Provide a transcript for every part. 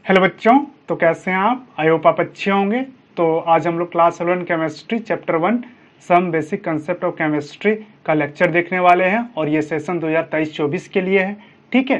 Hello बच्चों, तो कैसे हैं आप? आई होप आप अच्छे होंगे। तो आज हम लोग class 11 chemistry chapter 1 some basic concept of chemistry का लेक्चर देखने वाले हैं और ये सेशन 2023-24 के लिए है। ठीक है,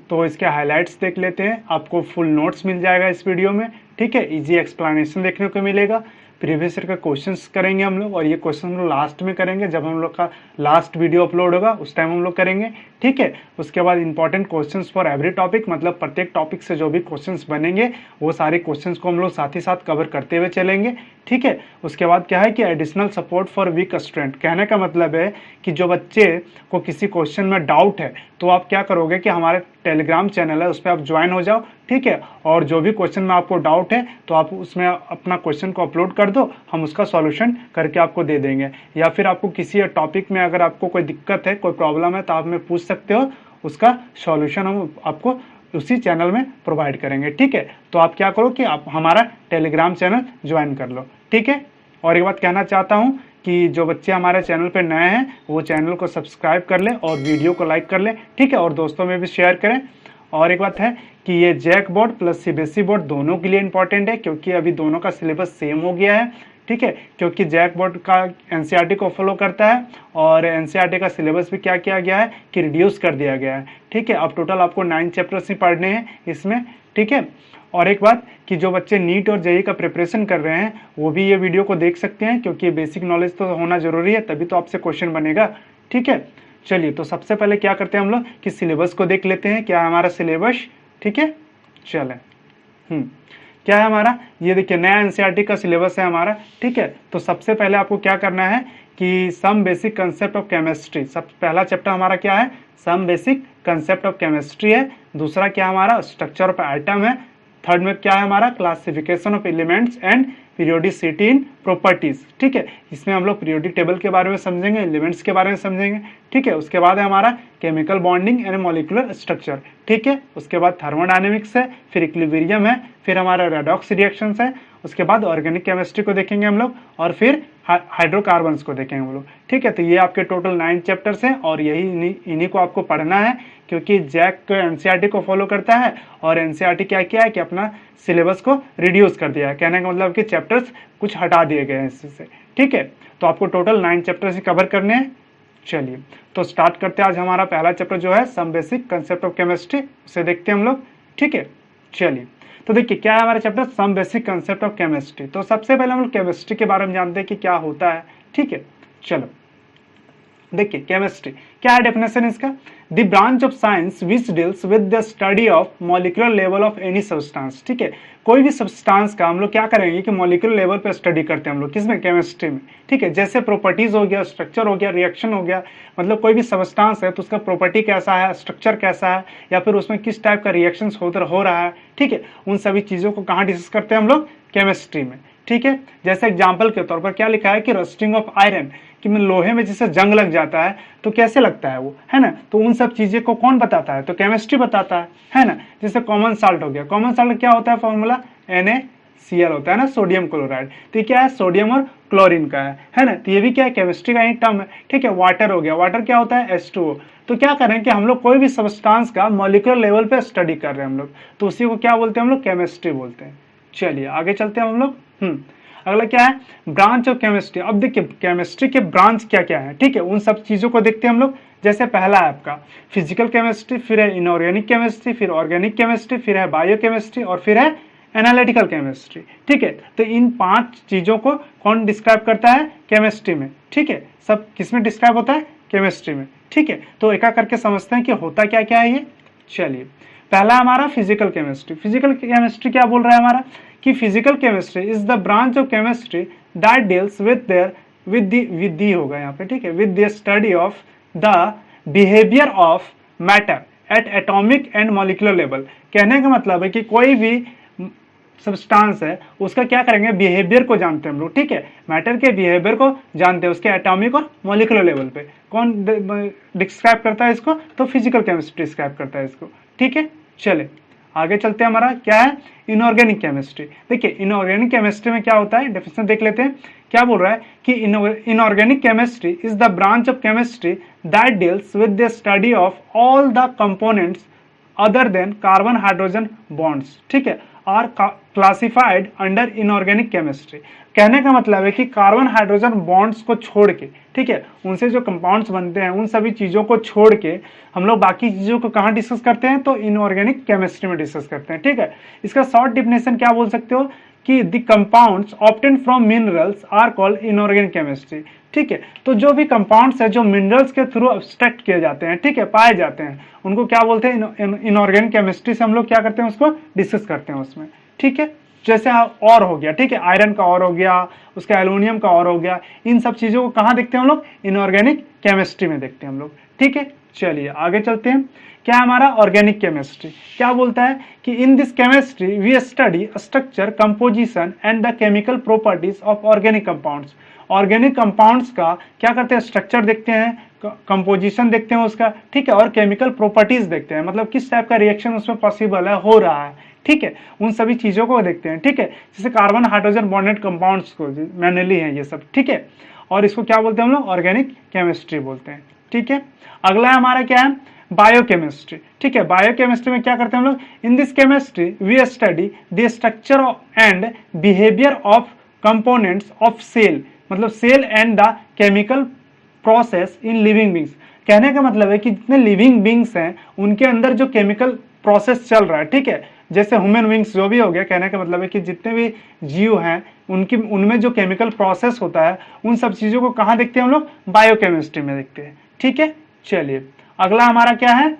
तो इसके हाइलाइट्स देख लेते हैं। आपको फुल नोट्स मिल जाएगा इस वीडियो में। ठीक है, इजी एक्सप्लेनेशन देखने को मिलेगा। प्रीवियस ईयर का क्वेश्चंस करेंगे हम लोग और ये क्वेश्चन हम लोग लास्ट में करेंगे, जब हम लोग का लास्ट वीडियो अपलोड होगा उस टाइम हम लोग करेंगे। ठीक है, उसके बाद important questions for every topic, मतलब प्रत्येक टॉपिक से जो भी क्वेश्चंस बनेंगे वो सारे क्वेश्चंस को हम लोग साथ ही साथ कवर करते हुए चलेंगे। ठीक है, उसके बाद क्या है कि additional support for weak student. कहने का मतलब है कि जो बच्चे को किसी क्वेश्चन में डाउट है तो आप क्या करोगे कि हमारे टेलीग्राम चैनल है उस पर आप ज्वाइन हो जाओ। ठीक है, और जो भी क्वेश्चन में आपको डाउट है तो आप उसमें अपना क्वेश्चन को अपलोड कर दो, हम उसका सॉल्यूशन करके आपको दे देंगे। या फिर आपको किसी टॉपिक में अगर आपको कोई दिक्कत है, कोई प्रॉब्लम है तो आप हमें पूछ सकते हो, उसका सॉल्यूशन हम आपको उसी चैनल में प्रोवाइड करेंगे। ठीक है, तो आप क्या करो कि आप हमारा टेलीग्राम चैनल ज्वाइन कर लो। ठीक है, और एक बात कहना चाहता हूँ कि जो बच्चे हमारे चैनल पे नए हैं वो चैनल को सब्सक्राइब कर ले और वीडियो को लाइक कर ले। ठीक है, और दोस्तों में भी शेयर करें। और एक बात है कि ये JAC board plus CBSE board दोनों के लिए इंपॉर्टेंट है, क्योंकि अभी दोनों का सिलेबस सेम हो गया है। ठीक है, क्योंकि जैक बोर्ड का एनसीईआरटी को फॉलो करता है और एनसीईआरटी का सिलेबस भी क्या किया गया है कि रिड्यूस कर दिया गया है। ठीक है, अब टोटल आपको 9 चैप्टर्स ही पढ़ने हैं इसमें। ठीक है, और एक बात कि जो बच्चे नीट और जेईई का प्रिपरेशन कर रहे हैं वो भी ये वीडियो को देख सकते हैं, क्योंकि बेसिक नॉलेज तो होना जरूरी है, तभी तो आपसे क्वेश्चन बनेगा। ठीक है, चलिए तो सबसे पहले क्या करते हैं हम लोग कि सिलेबस को देख लेते हैं, क्या है हमारा सिलेबस। ठीक है, चलें। क्या है हमारा, ये देखिए नया एनसीईआरटी का सिलेबस है हमारा। ठीक है, तो सबसे पहले आपको क्या करना है कि some basic concept of chemistry, सब पहला चैप्टर हमारा क्या है, some basic concept of chemistry है। दूसरा क्या हमारा, स्ट्रक्चर ऑफ एटम है। थर्ड में क्या है हमारा, classification of elements and periodicity in properties. ठीक है, इसमें हम लोग पीरियोडिक टेबल के बारे में समझेंगे, एलिमेंट्स के बारे में समझेंगे। ठीक है, उसके बाद है हमारा chemical bonding and molecular structure. ठीक है, उसके बाद थर्मोडायनेमिक्स है, फिर इक्विलिब्रियम है, फिर हमारा रेडॉक्स रिएक्शंस है, उसके बाद ऑर्गेनिक केमिस्ट्री को देखेंगे हम लोग, और फिर हाइड्रोकार्बन्स को देखेंगे हम लोग। ठीक है, तो ये आपके टोटल 9 चैप्टर्स हैं और यही इन्हीं को आपको पढ़ना है, क्योंकि जैक एनसीईआरटी को फॉलो करता है और एनसीईआरटी क्या किया है कि अपना सिलेबस को रिड्यूस कर दिया है। कहने का मतलब कि चैप्टर्स कुछ हटा दिए गए हैं इससे। ठीक है, तो आपको टोटल 9 चैप्टर्स ही कवर करने हैं। चलिए तो स्टार्ट करते हैं। आज हमारा पहला चैप्टर जो है some basic concept of chemistry, उसे देखते हैं हम लोग। ठीक है, चलिए तो देखिए क्या है हमारा chapter, some basic concept of chemistry. तो सबसे पहले हम लोग केमिस्ट्री के बारे में जानते हैं कि क्या होता है। ठीक है, चलो देखिए केमिस्ट्री क्या है डेफिनेशन इसका, the branch of science which deals with the study of molecular level of any substance. ठीक है, कोई भी सब्सटेंस का हम लोग क्या करेंगे कि मॉलिक्यूलर लेवल पे स्टडी करते हैं हम लोग, किसमें, केमिस्ट्री में। ठीक है, जैसे प्रॉपर्टीज हो गया, स्ट्रक्चर हो गया, रिएक्शन हो गया, मतलब कोई भी सब्सटेंस है तो उसका प्रॉपर्टी कैसा है, स्ट्रक्चर कैसा है, या फिर उसमें किस टाइप का रिएक्शन हो रहा है। ठीक है, उन सभी चीजों को कहाँ डिस्कस करते हैं हम लोग, केमिस्ट्री में। ठीक है, जैसे एग्जाम्पल के तौर पर क्या लिखा है कि रस्टिंग ऑफ आयरन, कि लोहे में जैसे जंग लग जाता है तो कैसे लगता है वो, है ना, तो उन सब चीजें को कौन बताता है, तो केमिस्ट्री बताता है ना। जैसे कॉमन साल्ट हो गया, कॉमन साल्ट क्या होता है फॉर्मूला, NaCl होता है ना, सोडियम क्लोराइड। तो ये क्या है, सोडियम और क्लोरीन का है ना, तो ये भी क्या है, केमिस्ट्री का ही टर्म है। ठीक है, वाटर हो गया, वाटर क्या होता है, H2O। तो क्या करें कि हम लोग कोई भी सब्सटेंस का मॉलिक्यूलर लेवल पे स्टडी कर रहे हैं हम लोग, तो उसी को क्या बोलते हैं हम लोग, केमिस्ट्री बोलते हैं। चलिए आगे चलते हैं हम लोग। अगला क्या है, ब्रांच ऑफ केमिस्ट्री। अब देखिए केमिस्ट्री के ब्रांच क्या क्या है। ठीक है, उन सब चीजों को देखते हैं हम लोग। जैसे पहला है आपका फिजिकल केमिस्ट्री, फिर है इनऑर्गेनिक केमिस्ट्री, फिर ऑर्गेनिक केमिस्ट्री, फिर है बायोकेमिस्ट्री, और फिर है एनालिटिकल केमिस्ट्री। ठीक है, तो इन 5 चीजों को कौन डिस्क्राइब करता है, केमिस्ट्री में। ठीक है, सब किसमें डिस्क्राइब होता है, केमिस्ट्री में। ठीक है, तो एक एक करके समझते हैं कि होता क्या क्या है ये। चलिए पहला हमारा फिजिकल केमिस्ट्री। फिजिकल केमिस्ट्री क्या बोल रहा है हमारा कि physical chemistry is the branch of chemistry that deals with the होगा यहाँ पे। ठीक है, with the study of the behaviour of matter at atomic and molecular level. कहने का मतलब है कि कोई भी सब्सटेंस है उसका क्या करेंगे, बिहेवियर को जानते हैं हम लोग। ठीक है, मैटर के बिहेवियर को जानते हैं, उसके एटॉमिक और मॉलिक्यूलर लेवल पे। कौन डिस्क्राइब करता है इसको, तो फिजिकल केमिस्ट्री डिस्क्राइब करता है इसको। ठीक है, चले आगे चलते हैं। हमारा क्या है, इनऑर्गेनिक केमिस्ट्री। देखिए इनऑर्गेनिक केमिस्ट्री में क्या होता है, डेफिनेशन देख लेते हैं। क्या बोल रहा है कि inorganic chemistry is the branch of chemistry that deals with the study of all the components other than carbon hydrogen bonds. ठीक है, are classified under inorganic chemistry. कहने का मतलब है कि कार्बन हाइड्रोजन बॉन्ड्स को छोड़ के, ठीक है, उनसे जो कंपाउंड्स बनते हैं उन सभी चीजों को छोड़ के हम लोग बाकी चीजों को कहाँ डिस्कस करते हैं, तो इनऑर्गेनिक केमिस्ट्री में डिस्कस करते हैं। ठीक है, इसका शॉर्ट डिफिनेशन क्या बोल सकते हो कि the compounds obtain from minerals are called inorganic chemistry. ठीक है, तो जो भी कंपाउंड्स है जो मिनरल्स के थ्रू एक्सट्रैक्ट किए जाते हैं, ठीक है, पाए जाते हैं, उनको क्या बोलते हैं, इनऑर्गेनिक केमिस्ट्री से हम लोग क्या करते हैं, उसको डिस्कस करते हैं उसमें। ठीक है, जैसे और हो गया, ठीक है, आयरन का और हो गया, उसका एल्यूमिनियम का और हो गया, इन सब चीजों को कहाँ देखते हैं हम लोग, इनऑर्गेनिक केमिस्ट्री में देखते हैं हम लोग। ठीक है, चलिए आगे चलते हैं। क्या हमारा ऑर्गेनिक केमिस्ट्री क्या बोलता है कि in this chemistry we study structure, composition and the chemical properties of organic compounds. Organic compounds का क्या करते हैं, स्ट्रक्चर देखते हैं, कंपोजिशन देखते हैं उसका, ठीक है, और केमिकल प्रॉपर्टीज देखते हैं, मतलब किस टाइप का रिएक्शन उसमें पॉसिबल है, हो रहा है। ठीक है, उन सभी चीजों को देखते हैं। ठीक है, जैसे कार्बन हाइड्रोजन बॉन्डेड कंपाउंड्स को मैनुअली है ये सब। ठीक है, और इसको क्या बोलते हैं हम लोग, ऑर्गेनिक केमिस्ट्री बोलते हैं। ठीक है, अगला हमारा क्या है, बायोकेमिस्ट्री। ठीक है, बायोकेमिस्ट्री में क्या करते हैं हम लोग, in this chemistry we study the structure and behaviour of components of cell, मतलब cell and the chemical process in living beings. कहने का मतलब है कि जितने लिविंग बींग्स हैं उनके अंदर जो केमिकल प्रोसेस चल रहा है, ठीक है, जैसे ह्यूमन बींग्स जो भी हो गया, कहने का मतलब है कि जितने भी जीव हैं उनमें जो केमिकल प्रोसेस होता है उन सब चीजों को कहाँ देखते हैं हम लोग, बायोकेमिस्ट्री में देखते हैं। ठीक है, चलिए अगला हमारा क्या है,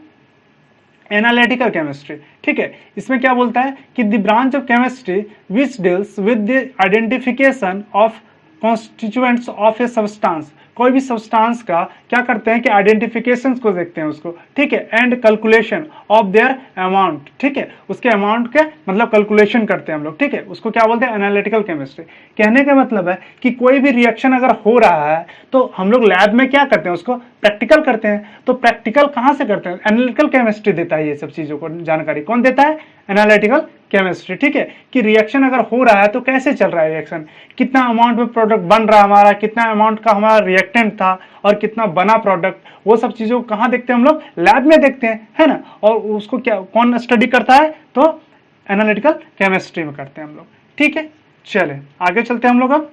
एनालिटिकल केमिस्ट्री। ठीक है, इसमें क्या बोलता है कि the branch of chemistry which deals with the identification of constituents of a substance. कोई भी सब्सटेंस का क्या करते हैं कि आइडेंटिफिकेशंस को देखते हैं उसको, ठीक है, and calculation of their amount. ठीक है, उसके अमाउंट के मतलब कैलकुलेशन करते हैं हम लोग। ठीक है, उसको क्या बोलते हैं, एनालिटिकल केमिस्ट्री। कहने का मतलब है कि कोई भी रिएक्शन अगर हो रहा है तो हम लोग लैब में क्या करते हैं, उसको प्रैक्टिकल करते हैं। तो प्रैक्टिकल कहां से करते हैं, एनालिटिकल केमिस्ट्री देता है ये सब चीजों को जानकारी। कौन देता है, एनालिटिकल केमिस्ट्री। ठीक है, कि रिएक्शन अगर हो रहा है तो कैसे चल रहा है रिएक्शन, कितना अमाउंट में प्रोडक्ट बन रहा है हमारा, कितना अमाउंट का हमारा रिएक्टेंट था और कितना बना प्रोडक्ट, वो सब चीजों को कहां देखते हैं हम लोग, लैब में देखते हैं, है ना। और उसको क्या कौन स्टडी करता है, तो एनालिटिकल केमिस्ट्री में करते हैं हम लोग। ठीक है, चले आगे चलते हैं हम लोग अब।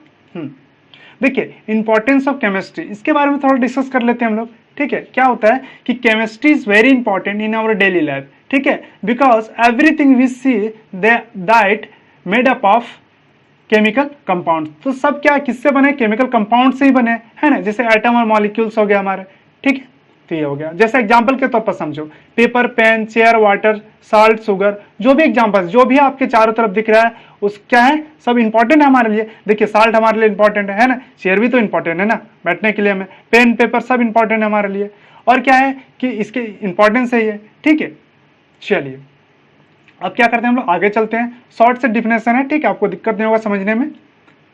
देखिए इंपॉर्टेंस ऑफ केमिस्ट्री, इसके बारे में थोड़ा डिस्कस कर लेते हैं हम लोग। ठीक है, क्या होता है कि chemistry is very important in our daily life. ठीक है, because everything we see that made up of chemical compound. तो सब क्या किससे बने, केमिकल कंपाउंड से ही बने, है ना। जैसे एटम और मॉलिक्यूल्स हो गया हमारे, ठीक है, तो ये हो गया। जैसे एग्जांपल के तौर पर समझो, paper, pen, chair, water, salt, sugar, जो भी एग्जांपल, जो भी आपके चारों तरफ दिख रहा है उस क्या है, सब इंपॉर्टेंट है हमारे लिए। देखिए साल्ट हमारे लिए इंपॉर्टेंट है ना, चेयर भी तो इंपॉर्टेंट है ना बैठने के लिए हमें, पेन, पेपर सब इंपॉर्टेंट है हमारे लिए। और क्या है कि इसके इंपॉर्टेंस है ये। ठीक है, चलिए अब क्या करते हैं हम लोग, आगे चलते हैं। शॉर्ट से डिफिनेशन है, ठीक है, आपको दिक्कत नहीं होगा समझने में।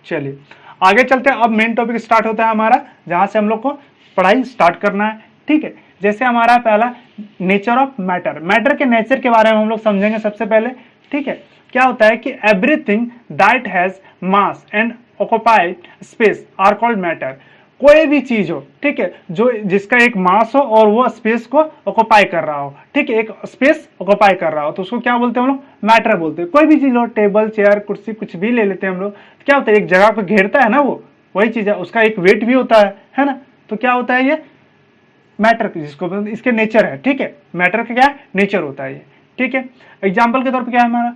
चलिए आगे चलते हैं। अब मेन टॉपिक स्टार्ट होता है हमारा, जहां से हम लोग को पढ़ाई स्टार्ट करना है। ठीक है, जैसे हमारा पहला नेचर ऑफ मैटर, मैटर के नेचर के बारे में हम लोग समझेंगे सबसे पहले। ठीक है, क्या होता है कि everything that has mass and occupied space are called matter. कोई भी चीज हो, ठीक है, जो जिसका एक मास हो और वो स्पेस को ऑक्युपाई कर रहा हो, ठीक है, एक स्पेस ऑक्युपाई कर रहा हो, तो उसको क्या बोलते हैं हम लोग, मैटर बोलते हैं। कोई भी चीज हो, टेबल, चेयर, कुर्सी, कुछ भी ले लेते हैं हम लोग, तो क्या होता है, एक जगह को घेरता है ना, वो वही चीज है, उसका एक वेट भी होता है ना। तो क्या होता है ये मैटर, जिसको इसके नेचर है। ठीक है, मैटर का क्या नेचर होता है ये। ठीक है, एग्जाम्पल के तौर पर क्या है हमारा,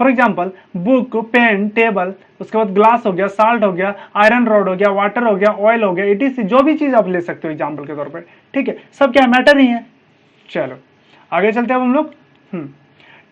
for example book, pen, table, उसके बाद ग्लास हो गया, साल्ट हो गया, आयरन रॉड हो गया, वाटर हो गया, ऑयल हो गया, इट जो भी चीज आप ले सकते हो एग्जाम्पल के तौर पर। ठीक है, सब क्या मैटर ही है। चलो आगे चलते हैं अब हम लोग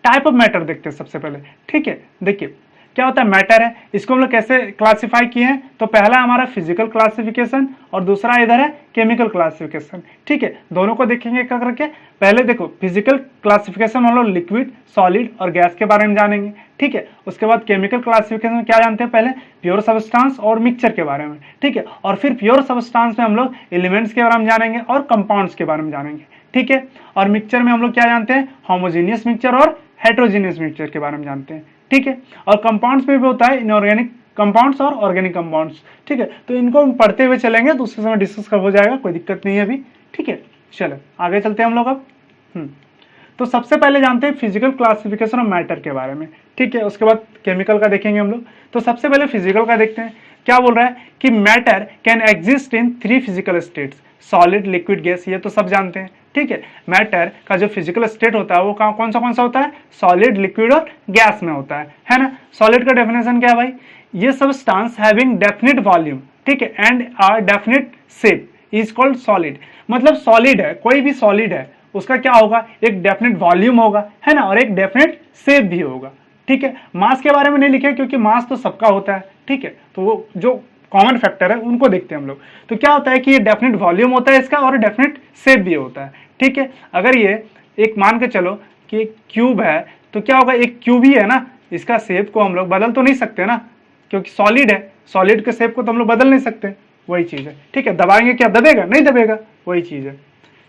टाइप ऑफ मैटर देखते हैं सबसे पहले। ठीक है, देखिए क्या होता है मैटर है, इसको हम लोग कैसे क्लासिफाई किए हैं, तो पहला हमारा फिजिकल क्लासिफिकेशन और दूसरा इधर है केमिकल क्लासिफिकेशन। ठीक है, दोनों को देखेंगे क्या करके। पहले देखो फिजिकल क्लासिफिकेशन हम लोग लिक्विड, सॉलिड और गैस के बारे में जानेंगे। ठीक है, उसके बाद केमिकल क्लासिफिकेशन में क्या जानते हैं, पहले प्योर सब्सटेंस और मिक्सचर के बारे में। ठीक है, और फिर प्योर सब्सटेंस में हम लोग एलिमेंट्स के बारे में जानेंगे और कंपाउंड्स के बारे में जानेंगे। ठीक है, और मिक्सचर में हम लोग क्या जानते हैं, होमोजेनियस मिक्सचर और हेट्रोजेनियस मिक्सचर के बारे में जानते हैं। ठीक है, और कंपाउंड्स में भी होता है इनऑर्गेनिक कंपाउंड्स और ऑर्गेनिक कंपाउंड्स। ठीक है, तो इनको हम पढ़ते हुए चलेंगे, तो उसके समय डिस्कस हो जाएगा, कोई दिक्कत नहीं है अभी। ठीक है, चलो आगे चलते हैं हम लोग अब। तो सबसे पहले जानते हैं फिजिकल क्लासिफिकेशन ऑफ मैटर के बारे में, ठीक है, उसके बाद केमिकल का देखेंगे हम लोग। तो सबसे पहले फिजिकल का देखते हैं, क्या बोल रहा है कि matter can exist in 3 physical states, solid, liquid, gas, ये तो सब जानते हैं, ठीक है। मैटर का जो फिजिकल स्टेट होता है वो कौन सा होता है, सॉलिड, लिक्विड और गैस में होता है ना। सॉलिड का डेफिनेशन क्या है भाई, ये सब्सटेंस हैविंग डेफिनिट वॉल्यूम, ठीक है, and a definite shape is called solid. मतलब सॉलिड है, कोई भी सॉलिड है उसका क्या होगा, एक डेफिनेट वॉल्यूम होगा, है ना, और एक डेफिनेट शेप भी होगा, ठीक है। मास के बारे में नहीं लिखे क्योंकि मास तो सबका होता है, ठीक है, तो वो जो कॉमन फैक्टर है उनको देखते हैं हम लोग। तो क्या होता है कि ये डेफिनेट वॉल्यूम होता है इसका और डेफिनेट शेप भी होता है, ठीक है। अगर ये एक मान के चलो कि एक क्यूब है तो क्या होगा, एक क्यूब ही है ना, इसका शेप को हम लोग बदल तो नहीं सकते ना, क्योंकि सॉलिड है, सॉलिड के शेप को तो हम लोग बदल नहीं सकते, वही चीज है, ठीक है। दबाएंगे क्या दबेगा, नहीं दबेगा, वही चीज है।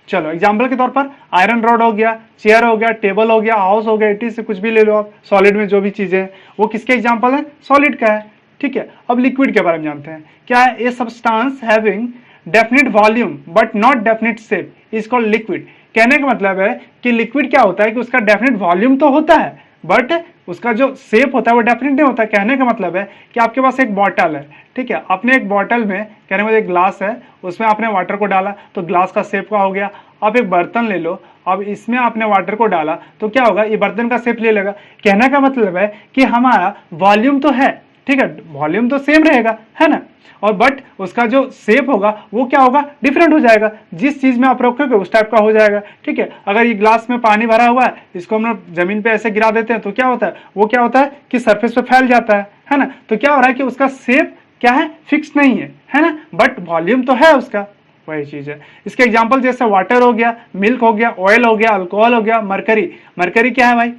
चलो एग्जाम्पल के तौर पर आयरन रॉड हो गया, चेयर हो गया, टेबल हो गया, हाउस हो गया, इटी से कुछ भी ले लो आप, सॉलिड में जो भी चीजें हैं वो किसके एग्जाम्पल है, सॉलिड का है, ठीक है। अब लिक्विड के बारे में जानते हैं, क्या है, a substance having definite volume but not definite shape is called liquid. कहने का मतलब है कि लिक्विड क्या होता है कि उसका डेफिनेट वॉल्यूम तो होता है बट उसका जो शेप होता है वो डेफिनेट नहीं होता। कहने का मतलब है कि आपके पास एक बॉटल है, ठीक है, आपने एक बॉटल में, कहने में एक ग्लास है, उसमें आपने वाटर को डाला तो ग्लास का शेप का हो गया। आप एक बर्तन ले लो, अब इसमें आपने वाटर को डाला तो क्या होगा, ये बर्तन का शेप ले लेगा। कहने का मतलब है कि हमारा वॉल्यूम तो है, ठीक है, वॉल्यूम तो सेम रहेगा, है ना, और बट उसका जो शेप होगा वो क्या होगा, डिफरेंट हो जाएगा, जिस चीज में आप रखोगे उस टाइप का हो जाएगा, ठीक है। अगर ये ग्लास में पानी भरा हुआ है, इसको हम लोग जमीन पे ऐसे गिरा देते हैं तो क्या होता है, वो क्या होता है कि सरफेस पे फैल जाता है ना। तो क्या हो रहा है कि उसका शेप क्या है, फिक्स नहीं है ना, बट वॉल्यूम तो है उसका, वही चीज है। इसके एग्जाम्पल जैसे वाटर हो गया, मिल्क हो गया, ऑयल हो गया, अल्कोहल हो गया, मरकरी। मरकरी क्या है भाई,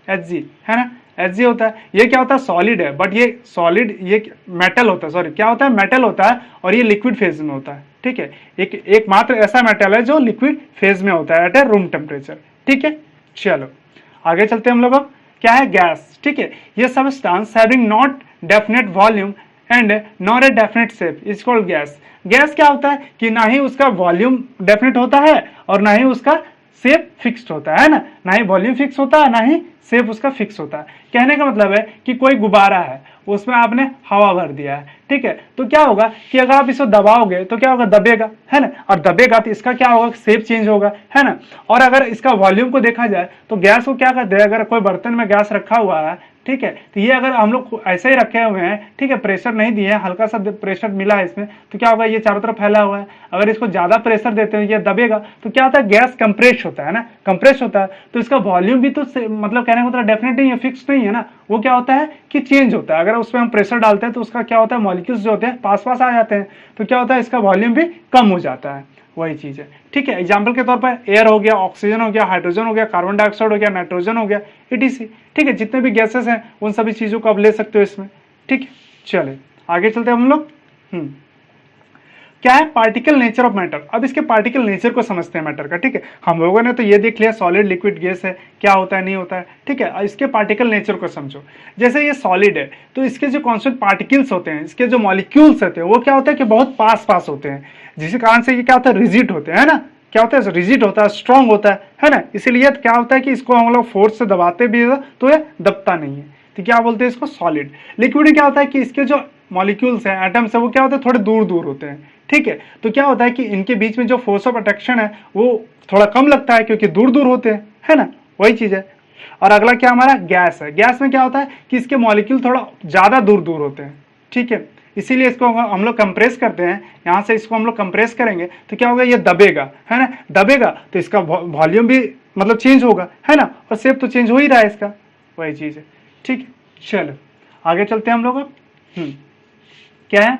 Hg, है ना, Hg होता है। ये क्या होता है, सॉलिड है, बट ये सॉलिड, ये मेटल होता है, सॉरी क्या होता है, मेटल होता है, और ये लिक्विड फेज में होता है, ठीक है। एक मात्र ऐसा मेटल है जो लिक्विड फेज में होता है एट ए रूम टेम्परेचर, ठीक है। चलो आगे चलते हैं हम लोग। अब क्या है, गैस, ठीक है। ये substance having not definite volume and not a definite shape is called gas. Gas क्या होता है कि ना ही उसका वॉल्यूम डेफिनेट होता है और ना ही उसका शेप फिक्स्ड होता है ना, ना ही वॉल्यूम फिक्स होता है ना ही शेप उसका फिक्स होता है। कहने का मतलब है कि कोई गुब्बारा है, उसमें आपने हवा भर दिया है, ठीक है, तो क्या होगा कि अगर आप इसको दबाओगे तो क्या होगा, दबेगा, है ना, और दबेगा तो इसका क्या होगा, शेप चेंज होगा, है ना। और अगर इसका वॉल्यूम को देखा जाए तो गैस को क्या करते हैं, अगर कोई बर्तन में गैस रखा हुआ है, ठीक है, तो ये अगर हम लोग ऐसे ही रखे हुए हैं, ठीक है, प्रेशर नहीं दिए, हल्का सा प्रेशर मिला है इसमें, तो क्या होगा, ये चारों तरफ फैला हुआ है। अगर इसको ज्यादा प्रेशर देते हैं ये दबेगा तो क्या होता है, गैस कंप्रेस होता है ना, कंप्रेस होता है, तो इसका वॉल्यूम भी तो मतलब कहने का मतलब डेफिनेट नहीं है, फिक्स नहीं है ना, वो क्या होता है कि चेंज होता है। अगर उसमें हम प्रेशर डालते हैं तो उसका क्या होता है, मॉलिक्यूल्स जो होते हैं पास पास आ जाते हैं, तो क्या होता है, इसका वॉल्यूम भी कम हो जाता है, वही चीज है, ठीक है। एग्जाम्पल के तौर पर एयर हो गया, ऑक्सीजन हो गया, हाइड्रोजन हो गया, कार्बन डाइऑक्साइड हो गया, नाइट्रोजन हो गया, etc, ठीक है, जितने भी गैसेस हैं उन सभी चीजों को आप ले सकते हो इसमें, ठीक है। चले आगे चलते हैं हम लोग। क्या है, पार्टिकल नेचर ऑफ मैटर। अब इसके पार्टिकल नेचर को समझते हैं मैटर का, ठीक है। हम लोगों ने तो ये देख लिया सॉलिड, लिक्विड, गैस है, क्या होता है नहीं होता है, ठीक है। इसके पार्टिकल नेचर को समझो। जैसे ये सॉलिड है तो इसके जो कॉन्स्टेंट पार्टिकल्स होते हैं, इसके जो मॉलिक्यूल्स होते हैं वो क्या होता है कि बहुत पास पास होते हैं, जिसके कारण से ये क्या होता है, रिजिड होते हैं ना, क्या होता है, रिजिड होता है, स्ट्रॉन्ग होता है ना। इसीलिए क्या होता है कि इसको हम लोग फोर्स से दबाते भी है तो ये दबता नहीं है, तो क्या बोलते हैं इसको, सॉलिड। लिक्विड में क्या होता है कि इसके जो मॉलिक्यूल्स हैं, एटम्स है, वो क्या होते हैं, थोड़े दूर दूर होते हैं, ठीक है। तो क्या होता है कि इनके बीच में जो फोर्स ऑफ अट्रैक्शन है वो थोड़ा कम लगता है क्योंकि दूर दूर होते हैं, है ना, वही चीज है। और अगला क्या हमारा गैस है। गैस में क्या होता है कि इसके मॉलिक्यूल थोड़ा ज्यादा दूर दूर होते हैं, ठीक है, इसीलिए इसको हम लोग कंप्रेस करते हैं, यहां से इसको हम लोग कंप्रेस करेंगे तो क्या होगा, ये दबेगा, है ना, दबेगा तो इसका वॉल्यूम भी मतलब चेंज होगा, है ना, और शेप तो चेंज हो ही रहा है इसका, वही चीज है, ठीक है। चलो आगे चलते हैं हम लोग। अब क्या है,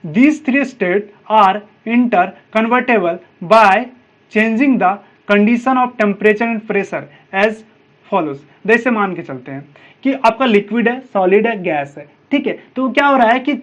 these three states are interconvertible by changing the condition of temperature and pressure as follows। जैसे मान के चलते हैं कि आपका लिक्विड है, सॉलिड है, गैस है, ठीक है, तो क्या हो रहा है कि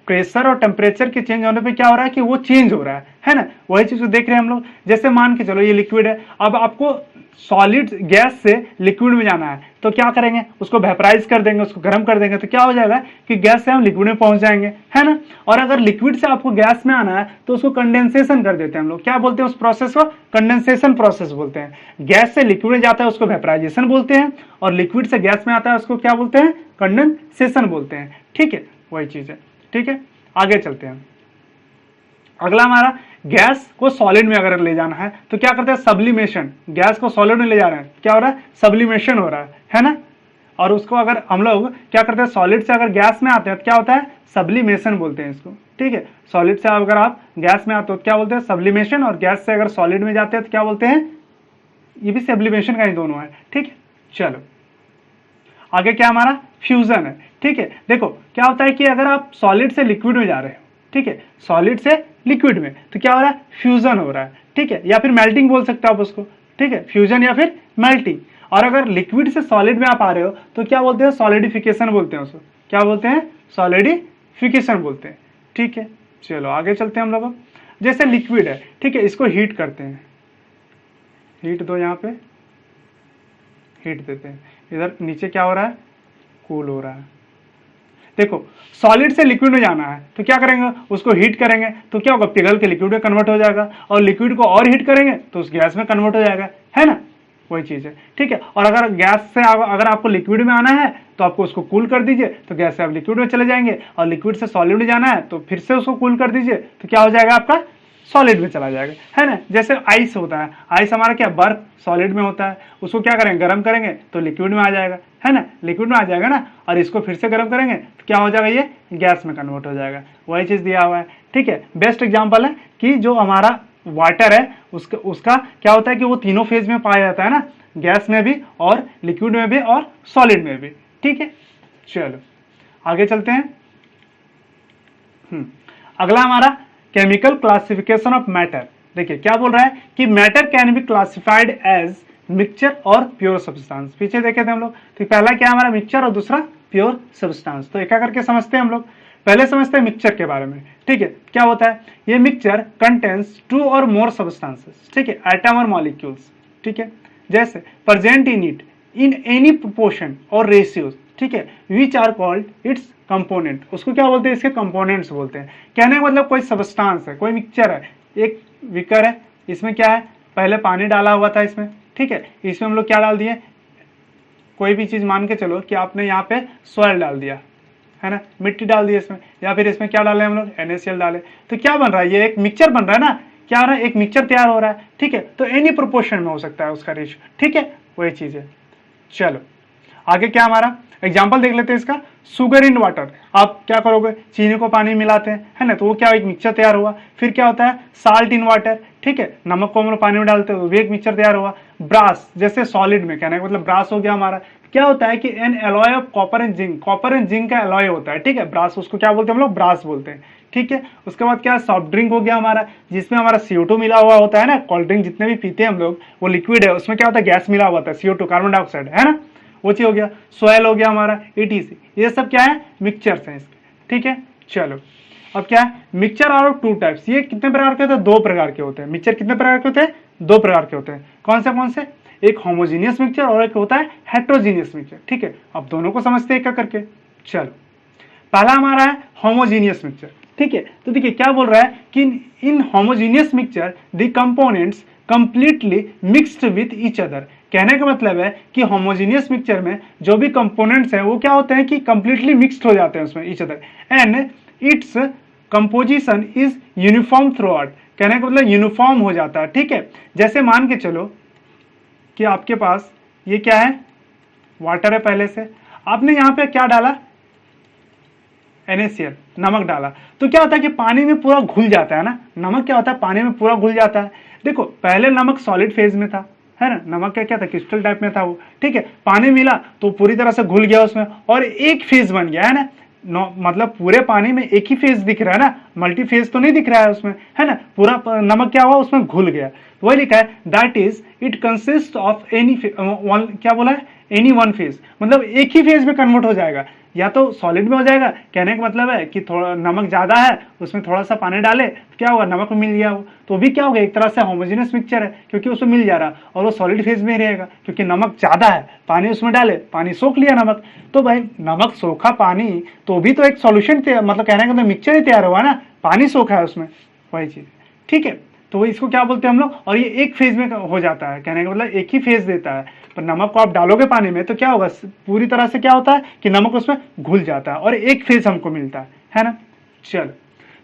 प्रेशर और टेम्परेचर के चेंज होने पे क्या हो रहा है कि वो चेंज हो रहा है ना, वही चीज देख रहे हैं हम लोग। जैसे मान के चलो ये लिक्विड है, अब आपको सॉलिड गैस से लिक्विड में जाना है तो क्या करेंगे, उसको वेपराइज कर देंगे, उसको गर्म कर देंगे, तो क्या हो जाएगा कि गैस से हम लिक्विड में पहुंच जाएंगे, है ना। और अगर लिक्विड से आपको गैस में आना है तो उसको कंडेंसेशन कर देते हैं हम लोग। क्या बोलते हैं उस प्रोसेस को, कंडेंसेशन प्रोसेस बोलते हैं। गैस से लिक्विड में जाता है उसको वेपराइजेशन बोलते हैं, और लिक्विड से गैस में आता है उसको क्या बोलते हैं, कंडेंसेशन बोलते हैं। ठीक है, वही चीज है। ठीक है, आगे चलते हैं। अगला हमारा गैस को सॉलिड में अगर ले जाना है तो क्या करते हैं, सब्लिमेशन। गैस को सॉलिड में ले जा रहे हैं, क्या हो रहा है, सब्लिमेशन हो रहा है ना। और उसको अगर हम लोग क्या करते हैं, सॉलिड से अगर गैस में आते हैं तो क्या होता है, सब्लिमेशन बोलते हैं इसको। ठीक है, सॉलिड से अगर आप गैस में आते हो तो क्या बोलते हैं, सब्लिमेशन, और गैस से अगर सॉलिड में जाते हैं तो क्या बोलते हैं, ये भी सब्लिमेशन का ही दोनों है। ठीक है, चलो आगे क्या हमारा फ्यूजन है। ठीक है, देखो क्या होता है कि अगर आप सॉलिड से लिक्विड में जा रहे हो, ठीक है, सॉलिड से लिक्विड में, तो क्या हो रहा है, फ्यूजन हो रहा है। ठीक है, या फिर मेल्टिंग बोल सकते हो आप उसको। ठीक है, फ्यूजन या फिर मेल्टिंग। और अगर लिक्विड से सॉलिड में आप आ रहे हो तो क्या बोलते हैं, सॉलिडिफिकेशन बोलते हैं उसको। क्या बोलते हैं, सॉलिडिफिकेशन बोलते हैं। ठीक है, चलो आगे चलते हैं हम लोग। जैसे लिक्विड है, ठीक है, इसको हीट करते हैं, हीट दो, यहाँ पे हीट देते हैं, इधर नीचे क्या हो रहा है, कूल हो रहा है। देखो सॉलिड से लिक्विड में जाना है तो क्या करेंगे, उसको हीट करेंगे तो क्या होगा, पिघल के लिक्विड में कन्वर्ट हो जाएगा, और लिक्विड को और हीट करेंगे तो उस गैस में कन्वर्ट हो जाएगा, है ना, वही चीज है। ठीक है, और अगर गैस से अगर आपको लिक्विड में आना है तो आपको उसको कूल कर दीजिए तो गैस से आप लिक्विड में चले जाएंगे, और लिक्विड से सॉलिड में जाना है तो फिर से उसको कूल कर दीजिए तो क्या हो जाएगा, आपका सॉलिड में चला जाएगा, है ना। जैसे आइस होता है, आइस हमारा क्या, बर्फ सॉलिड में होता है, उसको क्या करेंगे, गर्म करेंगे तो लिक्विड में आ जाएगा, है ना, लिक्विड में आ जाएगा ना, और इसको फिर से गर्म करेंगे तो क्या हो जाएगा, ये गैस में कन्वर्ट हो जाएगा। वही चीज दिया हुआ है। ठीक है, बेस्ट एग्जांपल है कि जो हमारा वाटर है उसका क्या होता है कि वो तीनों फेज में पाया जाता है ना, गैस में भी और लिक्विड में भी और सॉलिड में भी। ठीक है, चलो आगे चलते हैं। अगला हमारा केमिकल क्लासिफिकेशन ऑफ मैटर। देखिए क्या बोल रहा है कि matter can be classified as mixture और प्योर सब्सटेंस। पीछे देखे थे हम लोग, तो पहला क्या हमारा मिक्सचर और दूसरा प्योर सब्सटेंस। तो एक करके समझते हैं हम लोग। पहले समझते हैं मिक्सचर के बारे में। ठीक है, क्या होता है, ये मिक्सचर कंटेन्स 2 और मोर सब्सटेंसेस, ठीक है, एटम और मॉलिक्यूल्स, ठीक है, जैसे present in it in any proportion और रेशियोज, ठीक है, which are called its component. उसको क्या बोलते हैं, इसके कंपोनेंट्स बोलते हैं। कहने का मतलब कोई सब्सटेंस है, कोई मिक्सचर है, एक विकर है, इसमें क्या है, पहले पानी डाला हुआ था इसमें, ठीक है, इसमें हम लोग क्या डाल दिए, कोई भी चीज मान के चलो कि आपने यहाँ पे सॉइल डाल दिया, है ना, मिट्टी डाल दी इसमें, या फिर इसमें क्या डाले हम लोग, NaCl डाले, तो क्या बन रहा है, ये एक मिक्सचर बन रहा है ना, क्या हो रहा है, एक मिक्सचर तैयार हो रहा है। ठीक है, तो एनी प्रोपोर्शन में हो सकता है उसका रेशियो, ठीक है, वही चीज है। चलो आगे क्या हमारा एग्जाम्पल देख लेते हैं इसका। शुगर इन वाटर, आप क्या करोगे, चीनी को पानी मिलाते हैं, है ना, तो वो क्या एक मिक्सचर तैयार हुआ। फिर क्या होता है, साल्ट इन वाटर, ठीक है, नमक को हम लोग पानी में डालते हैं तो वो एक मिक्सचर तैयार हुआ। ब्रास, जैसे सॉलिड में, कहने का मतलब ब्रास हो गया हमारा, क्या होता है कि N alloy of copper and zinc, copper and zinc का एलॉय होता है, ठीक है, ब्रास, उसको क्या बोलते हैं हम लोग, ब्रास बोलते हैं। ठीक है, उसके बाद क्या, सॉफ्ट ड्रिंक हो गया हमारा, जिसमें हमारा CO2 मिला हुआ होता है ना, कोल्ड ड्रिंक जितने भी पीते हैं हम लोग, वो लिक्विड है, उसमें क्या होता है, गैस मिला हुआ होता है, CO2 कार्बन डाइऑक्साइड, है ना, वो चीज हो गया। सॉयल हो गया हमारा, ETC, ये सब क्या है, मिक्सचर्स हैं इसके। ठीक है, चलो अब क्या है, मिक्सचर आर ऑफ 2 टाइप्स। ये कितने प्रकार के होते हैं, 2 प्रकार के होते हैं। मिक्सचर कितने प्रकार के होते हैं, 2 प्रकार के होते हैं। कौन से, एक होमोजीनियस मिक्सचर और एक होता है हेट्रोजीनियस मिक्सचर। ठीक है, अब दोनों को समझते हैं एक करके। चलो पहला हमारा है होमोजीनियस मिक्सचर। ठीक है, तो देखिए क्या बोल रहा है कि in homogeneous mixture the components completely mixed with each other. कहने का मतलब है कि होमोजीनियस मिक्सचर में जो भी कंपोनेंट्स हैं वो क्या होते हैं कि कंप्लीटली मिक्स्ड हो जाते हैं उसमें each other, and its composition is uniform through out. कहने का मतलब यूनिफॉर्म हो जाता है। ठीक है, जैसे मान के चलो कि आपके पास ये क्या है, वाटर है, पहले से आपने यहाँ पे क्या डाला, NaCl, नमक डाला, तो क्या होता है कि पानी में पूरा घुल जाता है ना, नमक क्या होता है, पानी में पूरा घुल जाता है। देखो पहले नमक सॉलिड फेज में था, है ना, नमक का क्या था, क्रिस्टल टाइप में था वो। ठीक है, पानी मिला तो पूरी तरह से घुल गया उसमें और एक फेज बन गया, है ना, मतलब पूरे पानी में एक ही फेज दिख रहा है ना, मल्टी फेज तो नहीं दिख रहा है उसमें, है ना, पूरा नमक क्या हुआ उसमें घुल गया। वही लिखा है that is it consist of any क्या बोला है, एनी वन फेज, मतलब एक ही फेज में कन्वर्ट हो जाएगा, या तो सॉलिड में हो जाएगा। कहने का मतलब है कि थोड़ा नमक ज्यादा है उसमें थोड़ा सा पानी डाले तो क्या होगा, नमक मिल गया वो, तो भी क्या होगा, एक तरह से होमोजेनियस मिक्सचर है क्योंकि उसमें मिल जा रहा, और वो सॉलिड फेज में ही रहेगा क्योंकि नमक ज्यादा है, पानी उसमें डाले, पानी सोख लिया नमक, तो भाई नमक सोखा पानी तो भी तो एक सॉल्यूशन, मतलब कहने का मतलब मिक्सचर ही तैयार हुआ ना, पानी सोखा है उसमें, वही चीज। ठीक है, तो इसको क्या बोलते हैं हम लोग, और ये एक फेज में हो जाता है, कहने का मतलब एक ही फेज देता है। पर नमक को आप डालोगे पानी में तो क्या होगा, पूरी तरह से क्या होता है कि नमक उसमें घुल जाता है और एक फेज हमको मिलता है ना। चलो